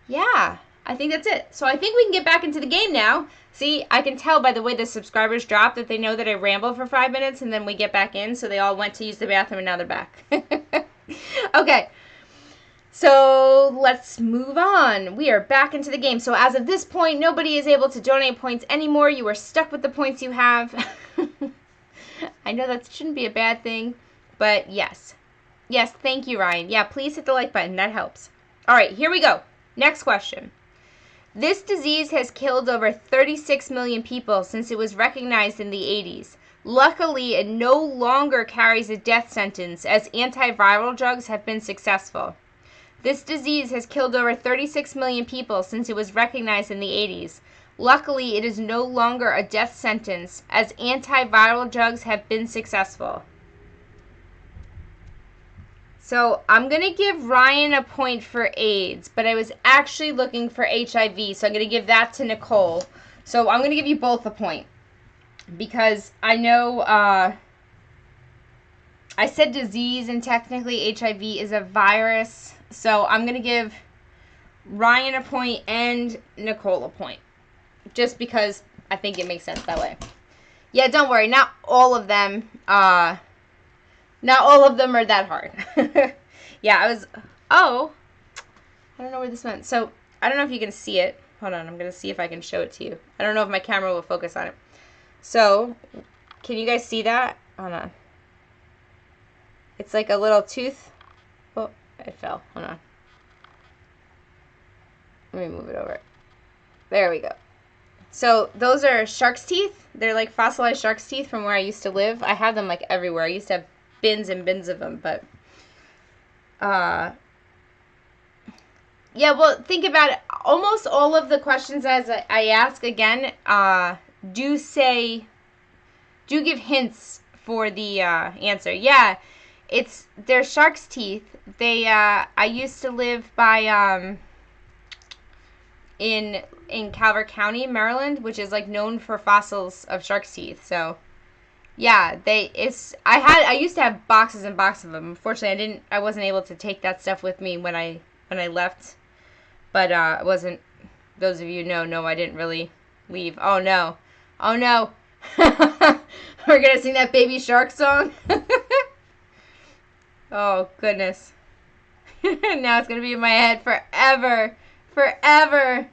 yeah, I think that's it. So I think we can get back into the game now. See, I can tell by the way the subscribers drop that they know that I ramble for 5 minutes and then we get back in. So they all went to use the bathroom and now they're back. Okay. So let's move on. We are back into the game. So as of this point, nobody is able to donate points anymore. You are stuck with the points you have. I know that shouldn't be a bad thing, but yes. Yes, thank you, Ryan. Yeah, please hit the like button. That helps. All right, here we go. Next question. This disease has killed over 36 million people since it was recognized in the 80s. Luckily, it no longer carries a death sentence as antiviral drugs have been successful. This disease has killed over 36 million people since it was recognized in the 80s. Luckily, it is no longer a death sentence as antiviral drugs have been successful. So I'm going to give Ryan a point for AIDS, but I was actually looking for HIV, so I'm going to give that to Nicole. So I'm going to give you both a point because I know I said disease and technically HIV is a virus. So I'm going to give Ryan a point and Nicole a point just because I think it makes sense that way. Yeah, don't worry. Not all of them are that hard. Yeah, I don't know where this went. So, I don't know if you can see it. Hold on, I'm going to see if I can show it to you. I don't know if my camera will focus on it. So, can you guys see that? Hold on. It's like a little tooth. Oh, it fell. Hold on. Let me move it over. There we go. So, those are shark's teeth. They're like fossilized shark's teeth from where I used to live. I have them like everywhere. I used to have bins and bins of them, but Yeah, well, think about it. Almost all of the questions as I ask again do give hints for the answer. Yeah, they're shark's teeth. I used to live by in Calvert County, Maryland, which is like known for fossils of shark's teeth. So yeah, I used to have boxes and boxes of them. Unfortunately, I wasn't able to take that stuff with me when I left. But it wasn't. Those of you know I didn't really leave. Oh no, oh no. We're gonna sing that Baby Shark song. Oh goodness. Now it's gonna be in my head forever, forever.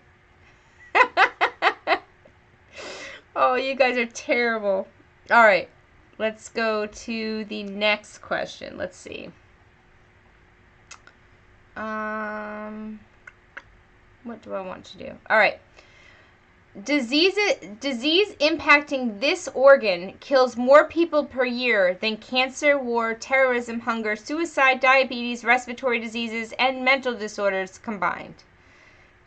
Oh, you guys are terrible. All right, let's go to the next question. Let's see. What do I want to do? All right. Disease impacting this organ kills more people per year than cancer, war, terrorism, hunger, suicide, diabetes, respiratory diseases, and mental disorders combined.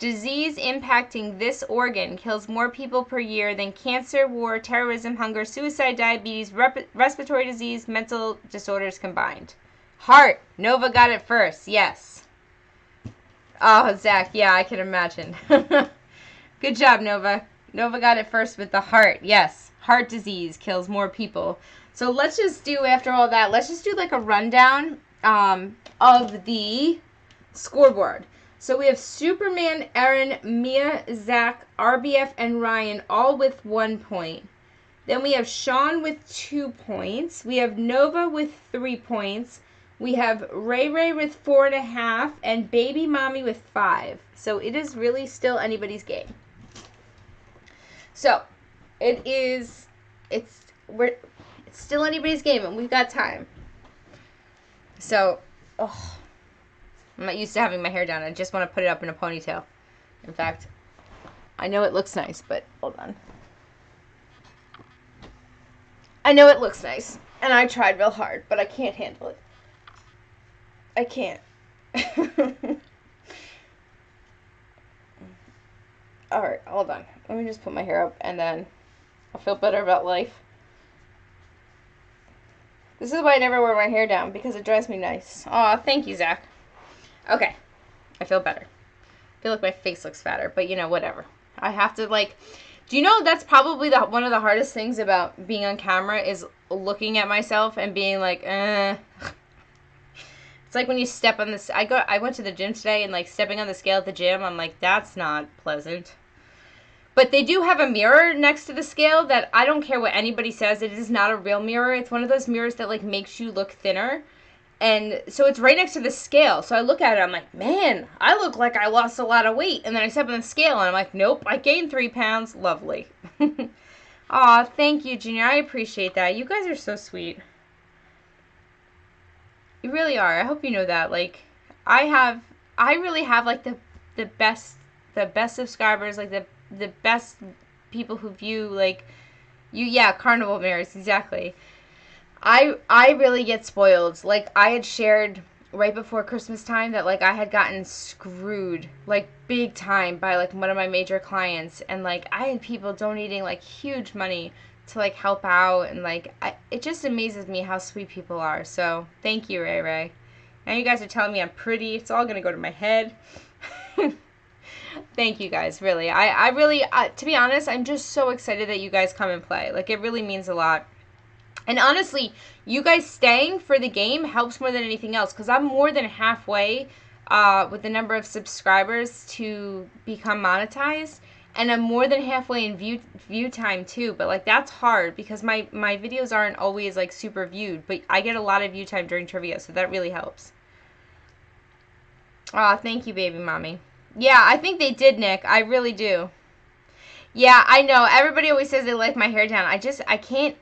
Disease impacting this organ kills more people per year than cancer, war, terrorism, hunger, suicide, diabetes, respiratory disease, mental disorders combined. Heart. Nova got it first. Yes. Oh, Zach. Yeah, I can imagine. Good job, Nova. Nova got it first with the heart. Yes. Heart disease kills more people. So let's just do, after all that, let's just do like a rundown of the scoreboard. So we have Superman, Aaron, Mia, Zach, RBF, and Ryan all with 1 point. Then we have Sean with 2 points. We have Nova with 3 points. We have Ray Ray with 4.5 and Baby Mommy with 5. So it is really still anybody's game. So it's still anybody's game and we've got time. So, I'm not used to having my hair down. I just want to put it up in a ponytail. In fact, I know it looks nice, but hold on. I know it looks nice, and I tried real hard, but I can't handle it. I can't. Alright, hold on. Let me just put my hair up, and then I'll feel better about life. This is why I never wear my hair down, because it drives me nice. Aw, thank you, Zach. Okay, I feel better. I feel like my face looks fatter, but whatever. I have to do you know that's probably one of the hardest things about being on camera is looking at myself and being like, It's like when you step on this. I went to the gym today and stepping on the scale at the gym, I'm like, that's not pleasant. But they do have a mirror next to the scale that I don't care what anybody says. It is not a real mirror. It's one of those mirrors that makes you look thinner. And so it's right next to the scale. So I look at it, I'm like, man, I look like I lost a lot of weight. And then I step on the scale and I'm like, nope, I gained 3 pounds. Lovely. Aw, thank you, Junior. I appreciate that. You guys are so sweet. You really are. I hope you know that. I really have the best subscribers, the best people who view carnival mirrors, exactly. I really get spoiled. I had shared right before Christmas time that I had gotten screwed big time by one of my major clients, and I had people donating huge money to help out, and it just amazes me how sweet people are. So thank you, Ray Ray. Now you guys are telling me I'm pretty. It's all gonna go to my head. Thank you guys, really. I really, to be honest, I'm just so excited that you guys come and play. It really means a lot. And honestly, you guys staying for the game helps more than anything else, because I'm more than halfway with the number of subscribers to become monetized, and I'm more than halfway in view time too. But that's hard because my videos aren't always super viewed, but I get a lot of view time during trivia, so that really helps. Aw, thank you, Baby Mommy. Yeah, I think they did, Nick. I really do. Yeah, I know. Everybody always says they like my hair down. I can't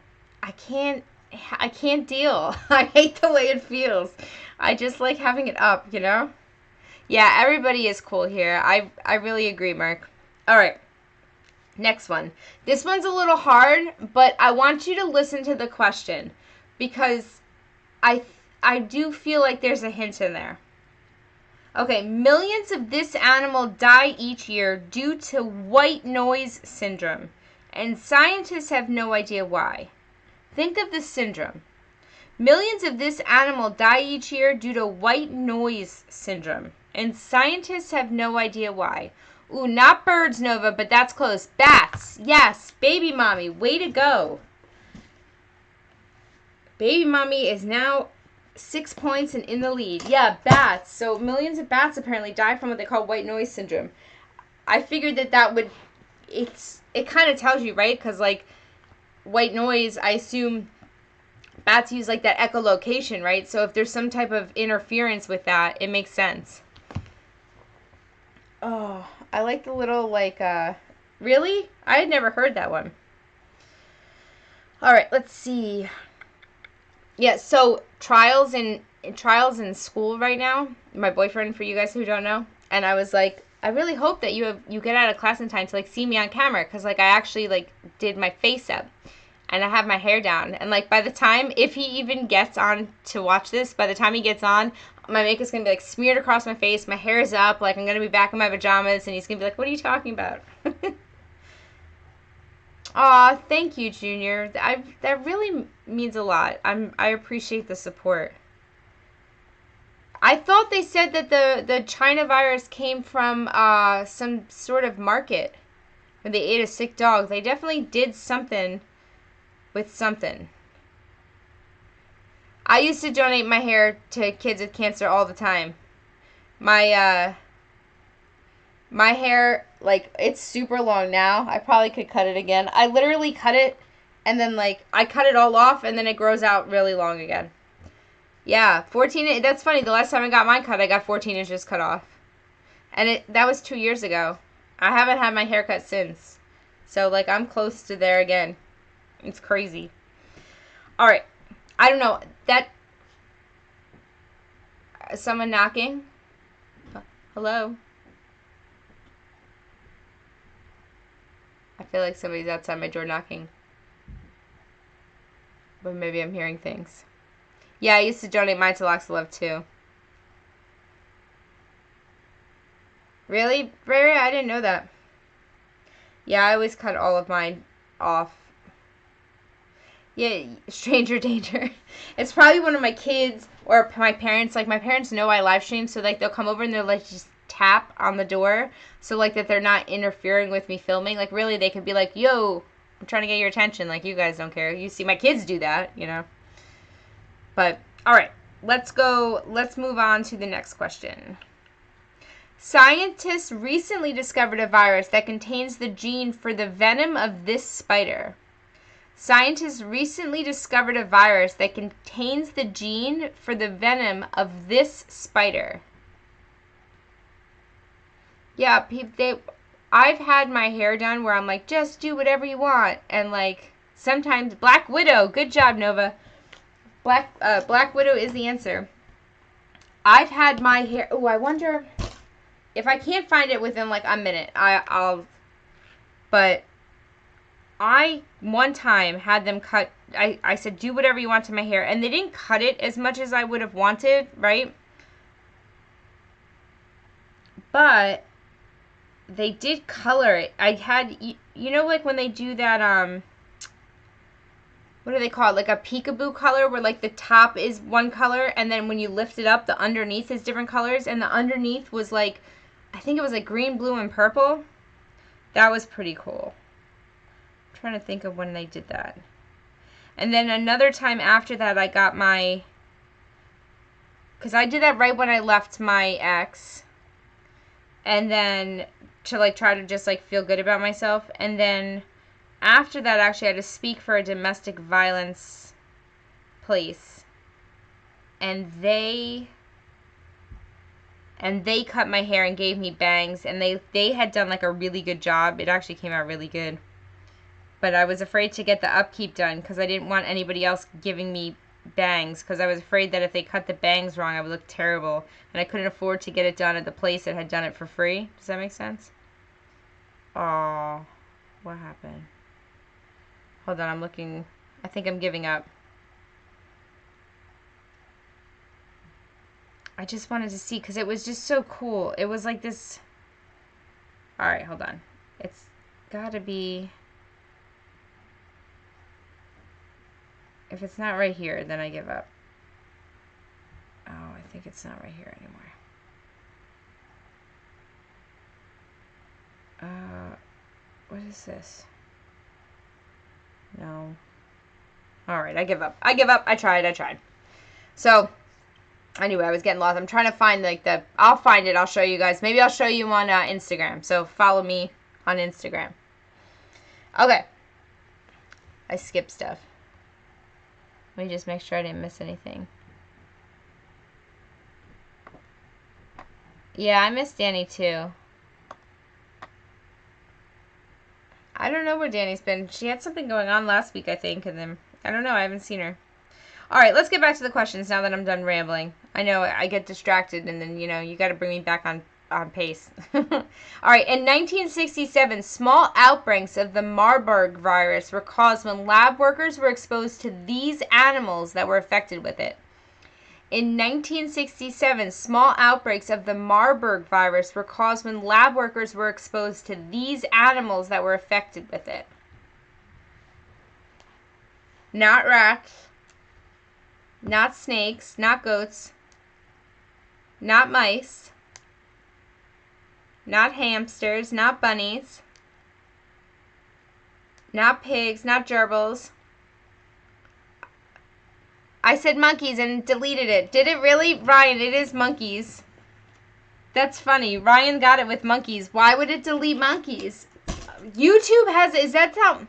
deal. I hate the way it feels. I just like having it up, Yeah, everybody is cool here. I really agree, Mark. All right. Next one. This one's a little hard, but I want you to listen to the question because I do feel like there's a hint in there. Okay, millions of this animal die each year due to white noise syndrome, and scientists have no idea why. Think of this syndrome. Millions of this animal die each year due to white noise syndrome, and scientists have no idea why. Ooh, not birds, Nova, but that's close. Bats. Yes, baby mommy, way to go. Baby mommy is now 6 points and in the lead. Yeah, bats. So millions of bats apparently die from what they call white noise syndrome. I figured that would, it kind of tells you, right? Because like white noise, I assume bats use like that echolocation, right? So if there's some type of interference with that, it makes sense. Oh, I like the little like, really? I had never heard that one. All right, let's see. Yeah, so trials in school right now. My boyfriend, for you guys who don't know, and I was like, I really hope that you get out of class in time to like see me on camera, because like I actually like did my face up, and I have my hair down, and like by the time, if he even gets on to watch this, by the time he gets on, my makeup's gonna be like smeared across my face, my hair's up, like I'm gonna be back in my pajamas, and he's gonna be like, what are you talking about? Aw, thank you, Junior. That really means a lot. I appreciate the support. I thought they said that the China virus came from some sort of market when they ate a sick dog. They definitely did something with something. I used to donate my hair to kids with cancer all the time. My hair, like, it's super long now. I probably could cut it again. I literally cut it, and then, like, I cut it all off, and then it grows out really long again. Yeah, 14, that's funny. The last time I got mine cut, I got 14 inches cut off. And that was 2 years ago. I haven't had my hair cut since. So, like, I'm close to there again. It's crazy. All right. I don't know. Someone knocking? Hello? I feel like somebody's outside my door knocking. But maybe I'm hearing things. Yeah, I used to donate mine to Locks of Love too. Really? Rara? I didn't know that. Yeah, I always cut all of mine off. Yeah, stranger danger. It's probably one of my kids or my parents. Like, my parents know I live stream, so, like, they'll come over and they'll, like, just tap on the door. So, like, that they're not interfering with me filming. Like, really, they could be like, yo, I'm trying to get your attention. Like, you guys don't care. You see my kids do that, you know. But, all right. Let's move on to the next question. Scientists recently discovered a virus that contains the gene for the venom of this spider. Scientists recently discovered a virus that contains the gene for the venom of this spider. Yeah, I've had my hair done where I'm like, just do whatever you want. And, like, sometimes Black Widow. Good job, Nova. Black Widow is the answer. I've had my hair. Oh, I wonder if I can't find it within like a minute. But I one time had them cut. I said, do whatever you want to my hair, and they didn't cut it as much as I would have wanted, right? But they did color it. I had, you know, like when they do that, what do they call it? Like a peekaboo color where like the top is one color and then when you lift it up, the underneath is different colors. And the underneath was like, I think it was like green, blue, and purple. That was pretty cool. I'm trying to think of when they did that. And then another time after that, I got my, because I did that right when I left my ex. And then to like try to just like feel good about myself. And then after that, actually, I had to speak for a domestic violence place. And they cut my hair and gave me bangs. And they had done like a really good job. It actually came out really good. But I was afraid to get the upkeep done because I didn't want anybody else giving me bangs because I was afraid that if they cut the bangs wrong, I would look terrible. And I couldn't afford to get it done at the place that had done it for free. Does that make sense? Oh, what happened? Hold on, I'm looking. I think I'm giving up. I just wanted to see because it was just so cool. It was like this. All right, hold on. It's got to be. If it's not right here, then I give up. Oh, I think it's not right here anymore. What is this? No. All right, I give up. I give up. I tried. So, anyway, I was getting lost. I'm trying to find like the. I'll find it. I'll show you guys. Maybe I'll show you on Instagram. So follow me on Instagram. Okay. I skipped stuff. Let me just make sure I didn't miss anything. Yeah, I miss Danny too. I don't know where Danny's been. She had something going on last week, I think, and then I don't know. I haven't seen her. All right, let's get back to the questions now that I'm done rambling. I know I get distracted, and then, you got to bring me back on pace. All right, in 1967, small outbreaks of the Marburg virus were caused when lab workers were exposed to these animals that were affected with it. In 1967, small outbreaks of the Marburg virus were caused when lab workers were exposed to these animals that were affected with it. Not rats, not snakes, not goats, not mice, not hamsters, not bunnies, not pigs, not gerbils. I said monkeys and deleted it. Did it really? Ryan, it is monkeys. That's funny. Ryan got it with monkeys. Why would it delete monkeys? YouTube has... Is that how...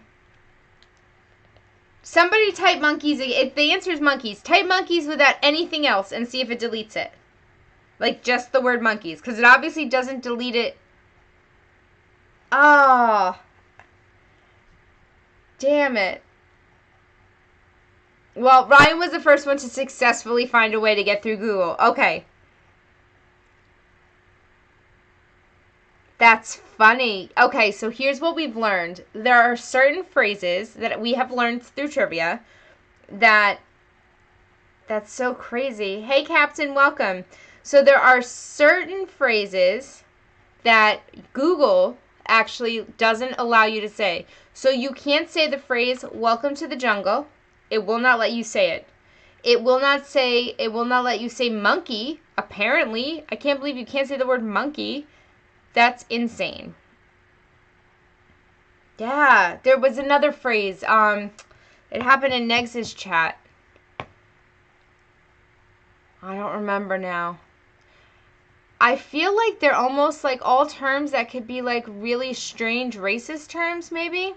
Somebody type monkeys. If the answer is monkeys, type monkeys without anything else and see if it deletes it. Like just the word monkeys. Because it obviously doesn't delete it. Oh. Damn it. Well, Ryan was the first one to successfully find a way to get through Google. Okay. That's funny. Okay, so here's what we've learned. There are certain phrases that we have learned through trivia that's so crazy. Hey, Captain, welcome. So there are certain phrases that Google actually doesn't allow you to say. So you can't say the phrase, welcome to the jungle. It will not let you say it. It will not let you say monkey, apparently. I can't believe you can't say the word monkey. That's insane. Yeah, there was another phrase. It happened in Negs's chat. I don't remember now. I feel like they're almost like all terms that could be like really strange racist terms, maybe.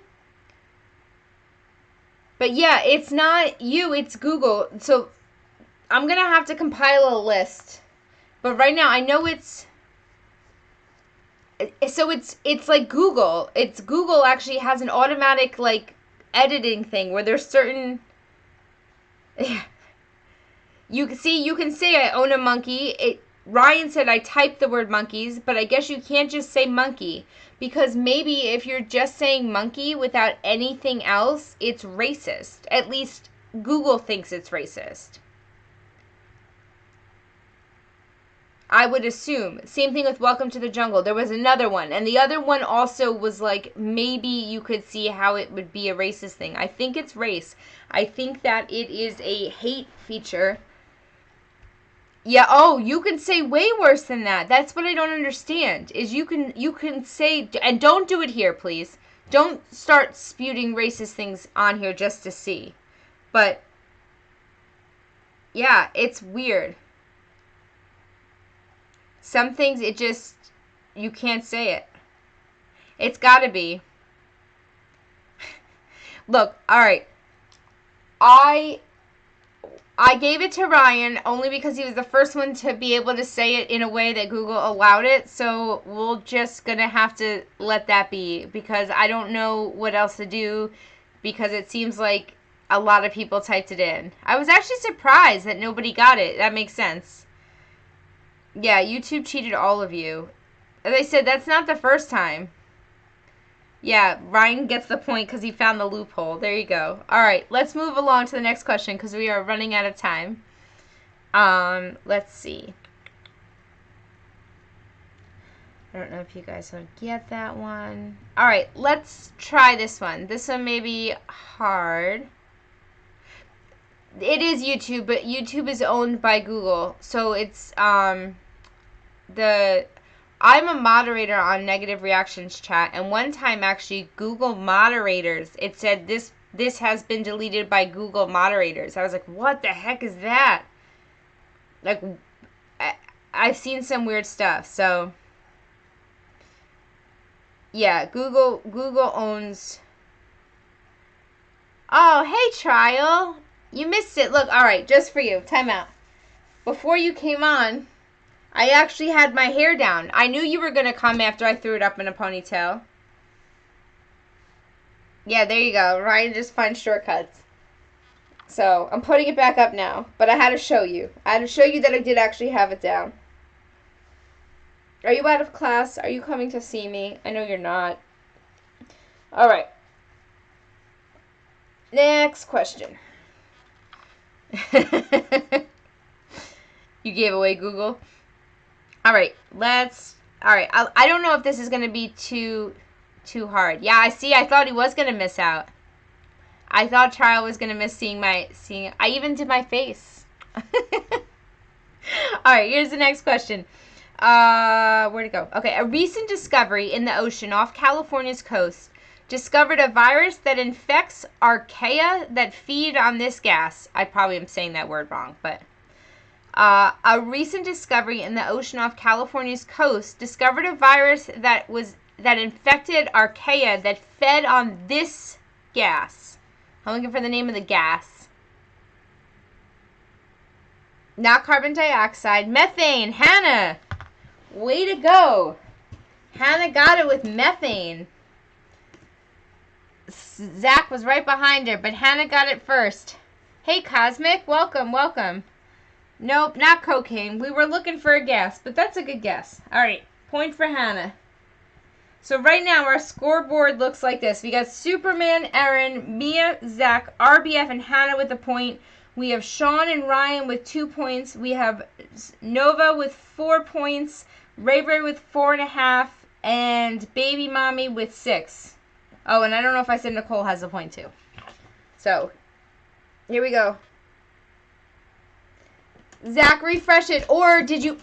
But yeah, it's not you, it's Google. So I'm going to have to compile a list. But right now I know it's like Google. It's Google actually has an automatic like editing thing where there's certain you can say I own a monkey. Ryan said I typed the word monkeys, but I guess you can't just say monkey. Because maybe if you're just saying monkey without anything else, it's racist. At least Google thinks it's racist. I would assume. Same thing with Welcome to the Jungle. There was another one. And the other one also was like, maybe you could see how it would be a racist thing. I think it's race. I think that it is a hate feature. Yeah, oh, you can say way worse than that. That's what I don't understand. Is you can say, and don't do it here, please. Don't start spewing racist things on here just to see. But yeah, it's weird. Some things you can't say it. It's got to be. Look, all right. I gave it to Ryan only because he was the first one to be able to say it in a way that Google allowed it. So we're just going to have to let that be because I don't know what else to do because it seems like a lot of people typed it in. I was actually surprised that nobody got it. That makes sense. Yeah, YouTube cheated all of you. As I said, that's not the first time. Yeah, Ryan gets the point because he found the loophole. There you go. All right, let's move along to the next question because we are running out of time. Let's see. I don't know if you guys will get that one. All right, let's try this one. This one may be hard. It is YouTube, but YouTube is owned by Google. So it's I'm a moderator on Negative Reactions chat, and one time actually Google moderators, it said this has been deleted by Google moderators. I was like, what the heck is that? Like, I've seen some weird stuff. So yeah, Google owns. Oh, hey Trial, you missed it. Look, all right, just for you. Time out. Before you came on, I actually had my hair down. I knew you were going to come after I threw it up in a ponytail. Yeah, there you go. Ryan just finds shortcuts. So, I'm putting it back up now. But I had to show you. I had to show you that I did actually have it down. Are you out of class? Are you coming to see me? I know you're not. Alright. Next question. You gave away Google? Alright, I don't know if this is going to be too hard. Yeah, I thought he was going to miss out. I thought Trial was going to miss seeing I even did my face. Alright, here's the next question. Where'd it go? Okay, a recent discovery in the ocean off California's coast discovered a virus that infects archaea that feed on this gas. I probably am saying that word wrong, but a recent discovery in the ocean off California's coast discovered a virus that infected archaea that fed on this gas. I'm looking for the name of the gas. Not carbon dioxide, methane. Hannah, way to go. Hannah got it with methane. Zach was right behind her, but Hannah got it first. Hey, Cosmic, welcome. Nope, not cocaine. We were looking for a gas, but that's a good guess. All right, point for Hannah. So right now our scoreboard looks like this. We got Superman, Erin, Mia, Zach, RBF, and Hannah with a point. We have Sean and Ryan with 2 points. We have Nova with 4 points, Ray with 4.5, and Baby Mommy with 6. Oh, and I don't know if I said Nicole has a point too. So, here we go. Zach, refresh it. Or did you...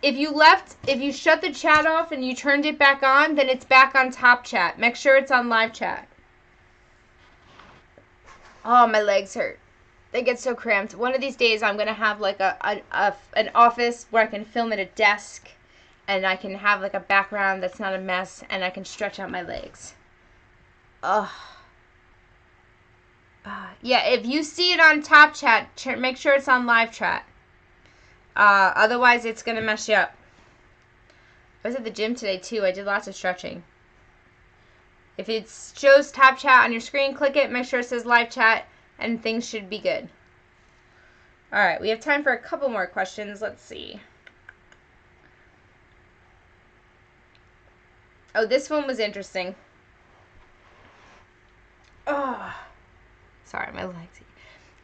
if you shut the chat off and you turned it back on, then it's back on top chat. Make sure it's on live chat. Oh, my legs hurt. They get so cramped. One of these days, I'm going to have like an office where I can film at a desk. And I can have like a background that's not a mess. And I can stretch out my legs. Ugh. Yeah, if you see it on top chat, make sure it's on live chat. Otherwise, it's going to mess you up. I was at the gym today, too. I did lots of stretching. If it shows top chat on your screen, click it. Make sure it says live chat, and things should be good. All right, we have time for a couple more questions. Let's see. Oh, this one was interesting. Oh, sorry, my legs.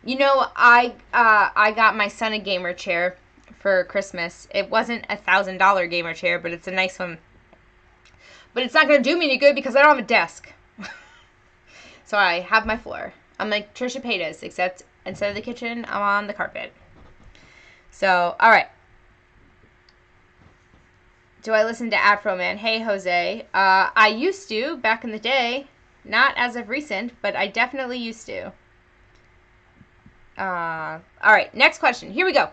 You know, I got my son a gamer chair for Christmas. It wasn't a $1,000 gamer chair, but it's a nice one. But it's not going to do me any good because I don't have a desk. So I have my floor. I'm like Trisha Paytas, except instead of the kitchen, I'm on the carpet. So, all right. Do I listen to Afro Man? Hey, Jose. I used to back in the day. Not as of recent, but I definitely used to. All right, next question. Here we go.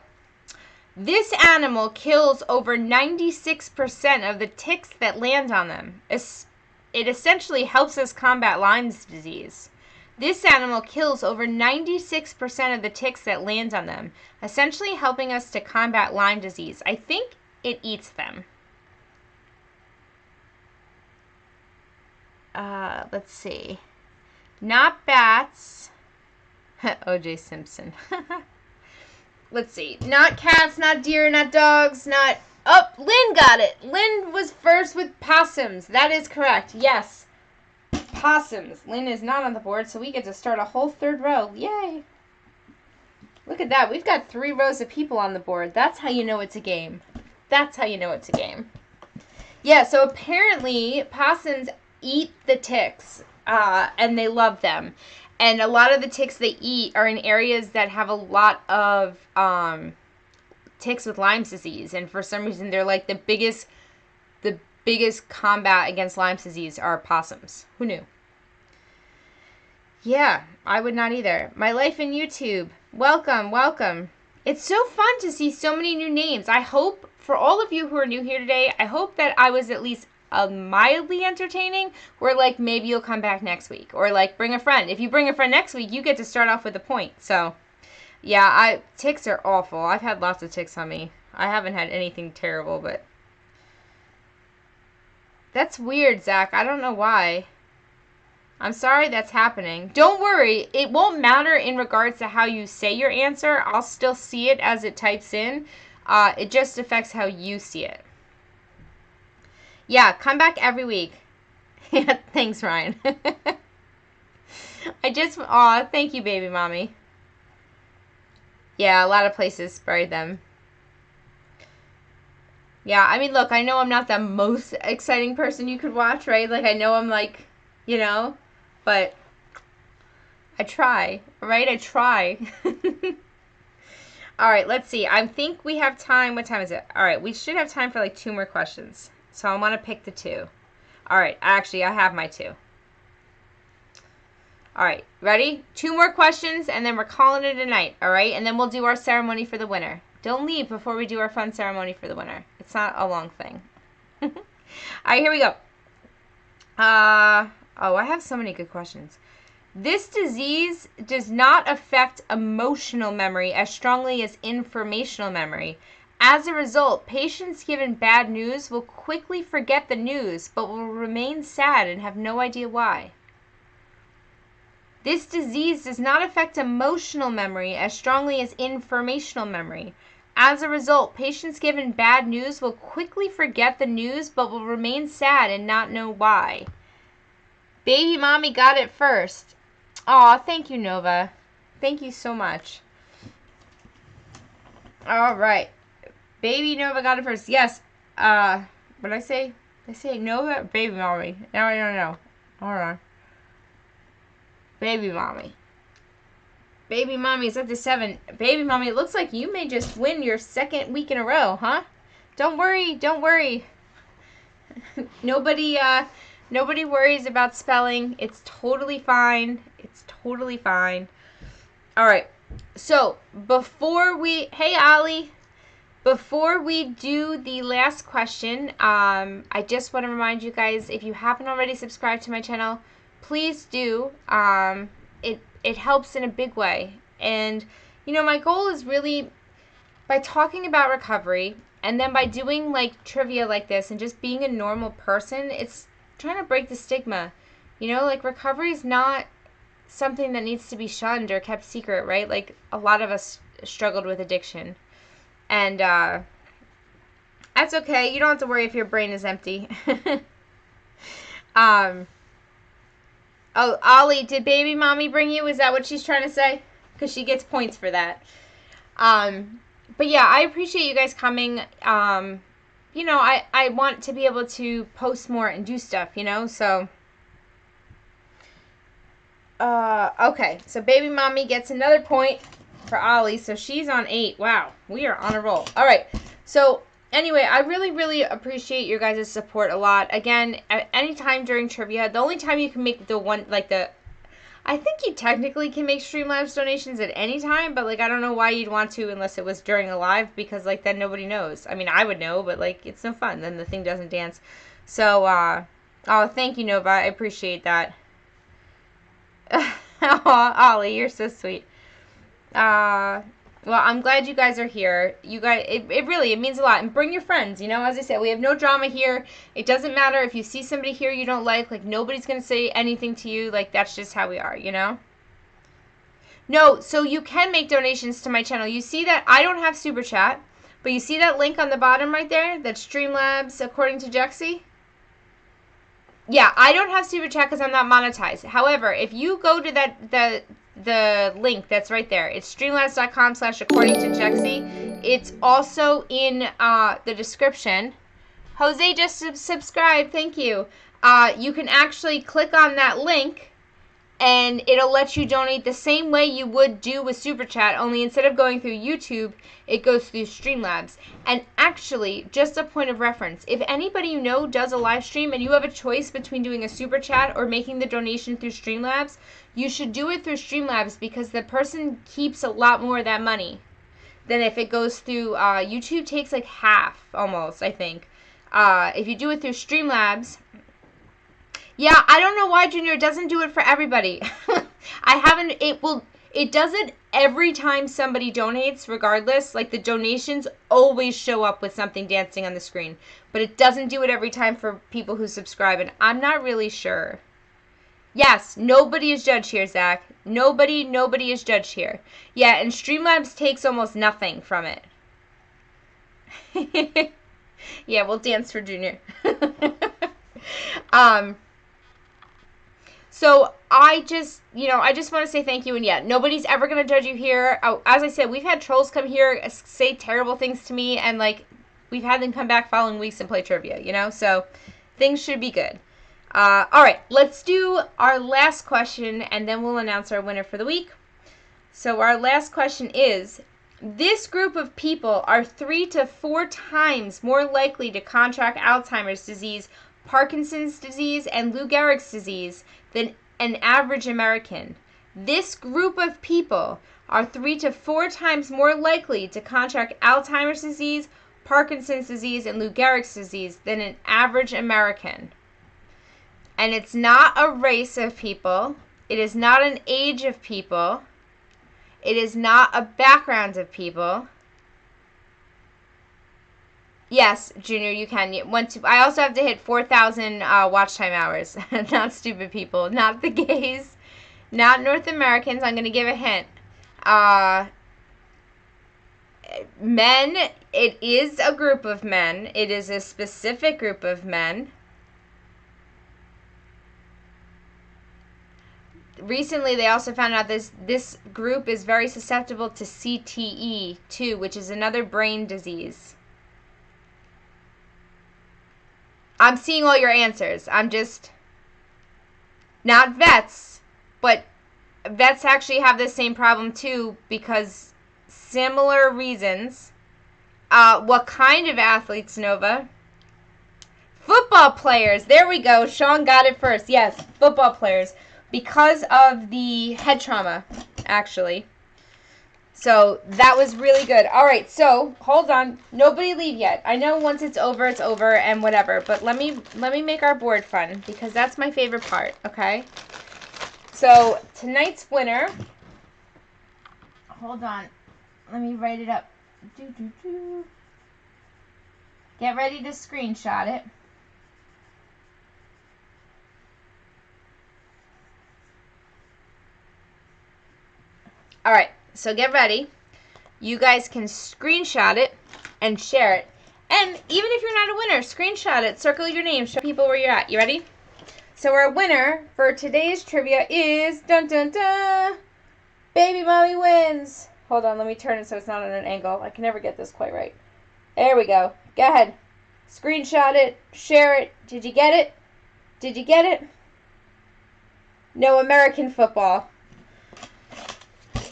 This animal kills over 96% of the ticks that land on them. It essentially helps us combat Lyme's disease. This animal kills over 96% of the ticks that land on them, essentially helping us to combat Lyme disease. I think it eats them. Let's see. Not bats. O.J. Simpson. Let's see. Not cats, not deer, not dogs, not... Oh, Lynn got it. Lynn was first with possums. That is correct. Yes. Possums. Lynn is not on the board, so we get to start a whole third row. Yay. Look at that. We've got 3 rows of people on the board. That's how you know it's a game. That's how you know it's a game. Yeah, so apparently possums eat the ticks, and they love them. And a lot of the ticks they eat are in areas that have a lot of ticks with Lyme's disease. And for some reason, they're like the biggest combat against Lyme's disease are possums. Who knew? Yeah, I would not either. My life in YouTube. Welcome, welcome. It's so fun to see so many new names. I hope, for all of you who are new here today, I hope that I was at least mildly entertaining, where like maybe you'll come back next week. Or like bring a friend. If you bring a friend next week, you get to start off with a point. So, yeah, ticks are awful. I've had lots of ticks on me. I haven't had anything terrible, but... That's weird, Zach. I don't know why. I'm sorry that's happening. Don't worry. It won't matter in regards to how you say your answer. I'll still see it as it types in. It just affects how you see it. Yeah, come back every week. Yeah, thanks, Ryan. Aw, thank you, baby mommy. Yeah, a lot of places buried them. Yeah, I mean, look, I know I'm not the most exciting person you could watch, right? Like, I know I'm like, you know... But I try, right? I try. All right, let's see. I think we have time. What time is it? All right, we should have time for like 2 more questions. So I want to pick the 2. All right, actually, I have my 2. All right, ready? 2 more questions, and then we're calling it a night, all right? And then we'll do our ceremony for the winner. Don't leave before we do our fun ceremony for the winner. It's not a long thing. All right, here we go. Oh, I have so many good questions. This disease does not affect emotional memory as strongly as informational memory. As a result, patients given bad news will quickly forget the news, but will remain sad and have no idea why. This disease does not affect emotional memory as strongly as informational memory. As a result, patients given bad news will quickly forget the news, but will remain sad and not know why. Baby mommy got it first. Aw, thank you, Nova. Thank you so much. All right. Baby Nova got it first. Yes. What did I say? Did I say Nova or baby mommy? Now I don't know. Hold on. Baby mommy. Baby mommy is up to 7. Baby mommy, it looks like you may just win your 2nd week in a row, huh? Don't worry. Don't worry. Nobody worries about spelling. It's totally fine. It's totally fine. All right. So, hey, Ollie. Before we do the last question, I just want to remind you guys, if you haven't already subscribed to my channel, please do. It helps in a big way. And, you know, my goal is really, by talking about recovery, and then by doing, like, trivia like this, and just being a normal person, it's trying to break the stigma. You know, like, recovery is not something that needs to be shunned or kept secret, right? Like, a lot of us struggled with addiction. And that's okay. You don't have to worry if your brain is empty. Oh, Ollie, did baby mommy bring you? Is that what she's trying to say? Because she gets points for that. But yeah, I appreciate you guys coming. You know, I want to be able to post more and do stuff, you know, so. Okay, so baby mommy gets another point for Ollie, so she's on 8. Wow, we are on a roll. All right, so anyway, I really, really appreciate your guys' support a lot. Again, at any time during trivia, the only time you can make I think you technically can make Streamlabs donations at any time, but, like, I don't know why you'd want to unless it was during a live, because, like, then nobody knows. I mean, I would know, but, like, it's no fun. Then the thing doesn't dance. So, oh, thank you, Nova. I appreciate that. Oh, Ollie, you're so sweet. Well, I'm glad you guys are here. You guys, it means a lot. And bring your friends, you know, as I said, we have no drama here. It doesn't matter if you see somebody here you don't like, nobody's going to say anything to you. Like, that's just how we are, you know? No, so you can make donations to my channel. You see that I don't have Super Chat, but you see that link on the bottom right there? That's Streamlabs according to Jexi? Yeah, I don't have Super Chat because I'm not monetized. However, if you go to the link that's right there, it's streamlabs.com/according to Jexi. It's also in the description. Jose just subscribed. Thank you. You can actually click on that link and it'll let you donate the same way you would do with Super Chat, only instead of going through YouTube, it goes through Streamlabs. And actually, just a point of reference, if anybody you know does a live stream and you have a choice between doing a Super Chat or making the donation through Streamlabs, you should do it through Streamlabs because the person keeps a lot more of that money than if it goes through YouTube. Takes like half, almost, I think. If you do it through Streamlabs... Yeah, I don't know why, Junior, doesn't do it for everybody. It does it every time somebody donates, regardless. Like, the donations always show up with something dancing on the screen. But it doesn't do it every time for people who subscribe, and I'm not really sure. Yes, nobody is judged here, Zach. Nobody is judged here. Yeah, and Streamlabs takes almost nothing from it. Yeah, we'll dance for Junior. So I just want to say thank you. And yeah, nobody's ever going to judge you here. Oh, as I said, we've had trolls come here, say terrible things to me, and like, we've had them come back following weeks and play trivia, so things should be good. All right, let's do our last question, and then we'll announce our winner for the week. So our last question is, this group of people are 3 to 4 times more likely to contract Alzheimer's disease, Parkinson's disease, and Lou Gehrig's disease than an average American. This group of people are 3 to 4 times more likely to contract Alzheimer's disease, Parkinson's disease, and Lou Gehrig's disease than an average American. And it's not a race of people. It is not an age of people. It is not a background of people. Yes, Junior, you can. I also have to hit 4,000 watch time hours. Not stupid people. Not the gays. Not North Americans. I'm going to give a hint. Men. It is a group of men. It is a specific group of men. Recently, they also found out this group is very susceptible to CTE, too, which is another brain disease. I'm seeing all your answers. I'm just... Not vets, but vets actually have the same problem too because similar reasons. What kind of athletes, Nova? Football players. There we go. Sean got it first. Yes, football players. Because of the head trauma, actually. So that was really good. All right, so hold on. Nobody leave yet. I know once it's over and whatever. But let me make our board fun because that's my favorite part, okay? So tonight's winner. Hold on. Let me write it up. Get ready to screenshot it. All right. So get ready. You guys can screenshot it and share it. And even if you're not a winner, screenshot it, circle your name, show people where you're at. You ready? So our winner for today's trivia is, dun dun dun, Baby Mommy wins. Hold on, let me turn it so it's not on an angle. I can never get this quite right. There we go. Go ahead. Screenshot it, share it. Did you get it? Did you get it? No American football.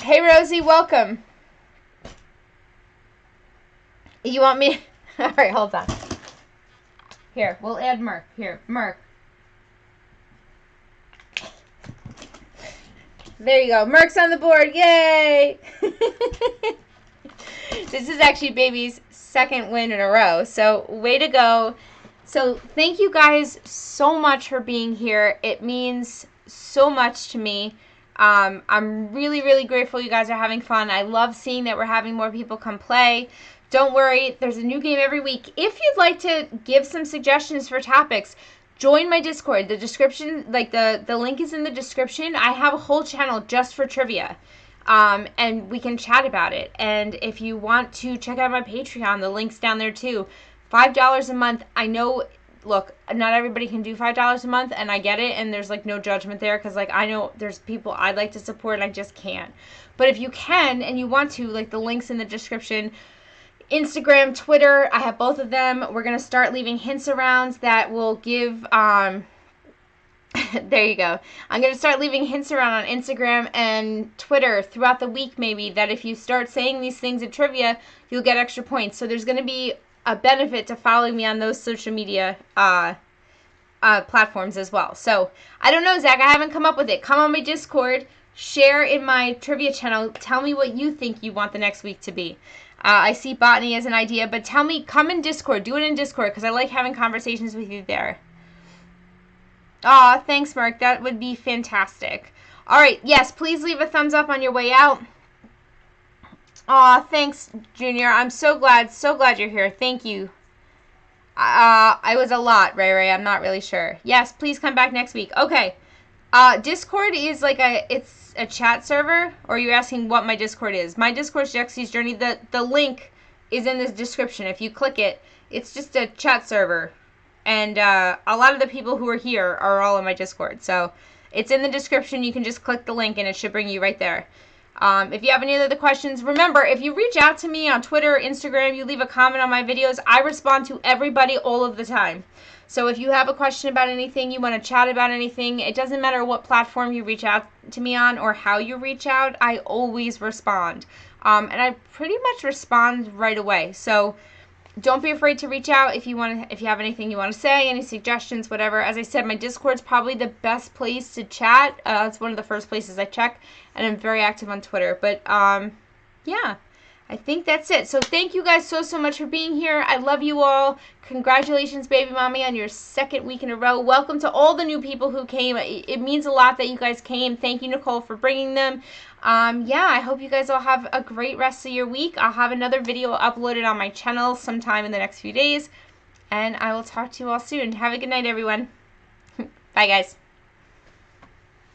Hey, Rosie, welcome. You want me? All right, hold on. Here, we'll add Merc. Here, Merc. There you go. Merc's on the board. Yay! This is actually Baby's second win in a row. So, way to go. So, thank you guys so much for being here. It means so much to me. I'm really, really grateful you guys are having fun. I love seeing that we're having more people come play. Don't worry, there's a new game every week. If you'd like to give some suggestions for topics, join my Discord. The description, like the link is in the description. I have a whole channel just for trivia. And we can chat about it. And if you want to check out my Patreon, the link's down there too. $5 a month. I know, look, not everybody can do $5 a month, and I get it, and there's like no judgment there, because like I know there's people I'd like to support and I just can't. But if you can and you want to, like, the link's in the description. Instagram, Twitter. I have both of them. We're going to start leaving hints around that will give, there you go. I'm going to start leaving hints around on Instagram and Twitter throughout the week, maybe, that if you start saying these things in trivia, you'll get extra points. So there's going to be a benefit to following me on those social media platforms as well. So I don't know, Zach. I haven't come up with it. Come on my Discord. Share in my trivia channel. Tell me what you think you want the next week to be. I see botany as an idea, but tell me, come in Discord. Do it in Discord because I like having conversations with you there. Aw, thanks, Mark. That would be fantastic. All right, yes, please leave a thumbs up on your way out. Aw, thanks, Junior. I'm so glad you're here. Thank you. I was a lot, Ray. I'm not really sure. Yes, please come back next week. Okay. Discord is like it's a chat server, or are you asking what my Discord is? My Discord is Jexi's Journey. The link is in the description. If you click it, it's just a chat server. And a lot of the people who are here are all in my Discord. So it's in the description. You can just click the link and it should bring you right there. If you have any other questions, remember, if you reach out to me on Twitter or Instagram, you leave a comment on my videos, I respond to everybody all of the time. So if you have a question about anything, you want to chat about anything, it doesn't matter what platform you reach out to me on or how you reach out, I always respond. And I pretty much respond right away. So don't be afraid to reach out if you have anything you want to say, any suggestions, whatever. As I said, my Discord's probably the best place to chat. It's one of the first places I check, and I'm very active on Twitter. But yeah, I think that's it. So thank you guys so much for being here. I love you all. Congratulations, baby mommy, on your second week in a row. Welcome to all the new people who came. It means a lot that you guys came. Thank you, Nicole, for bringing them. Yeah, I hope you guys all have a great rest of your week. I'll have another video uploaded on my channel sometime in the next few days. And I will talk to you all soon. Have a good night, everyone. Bye, guys.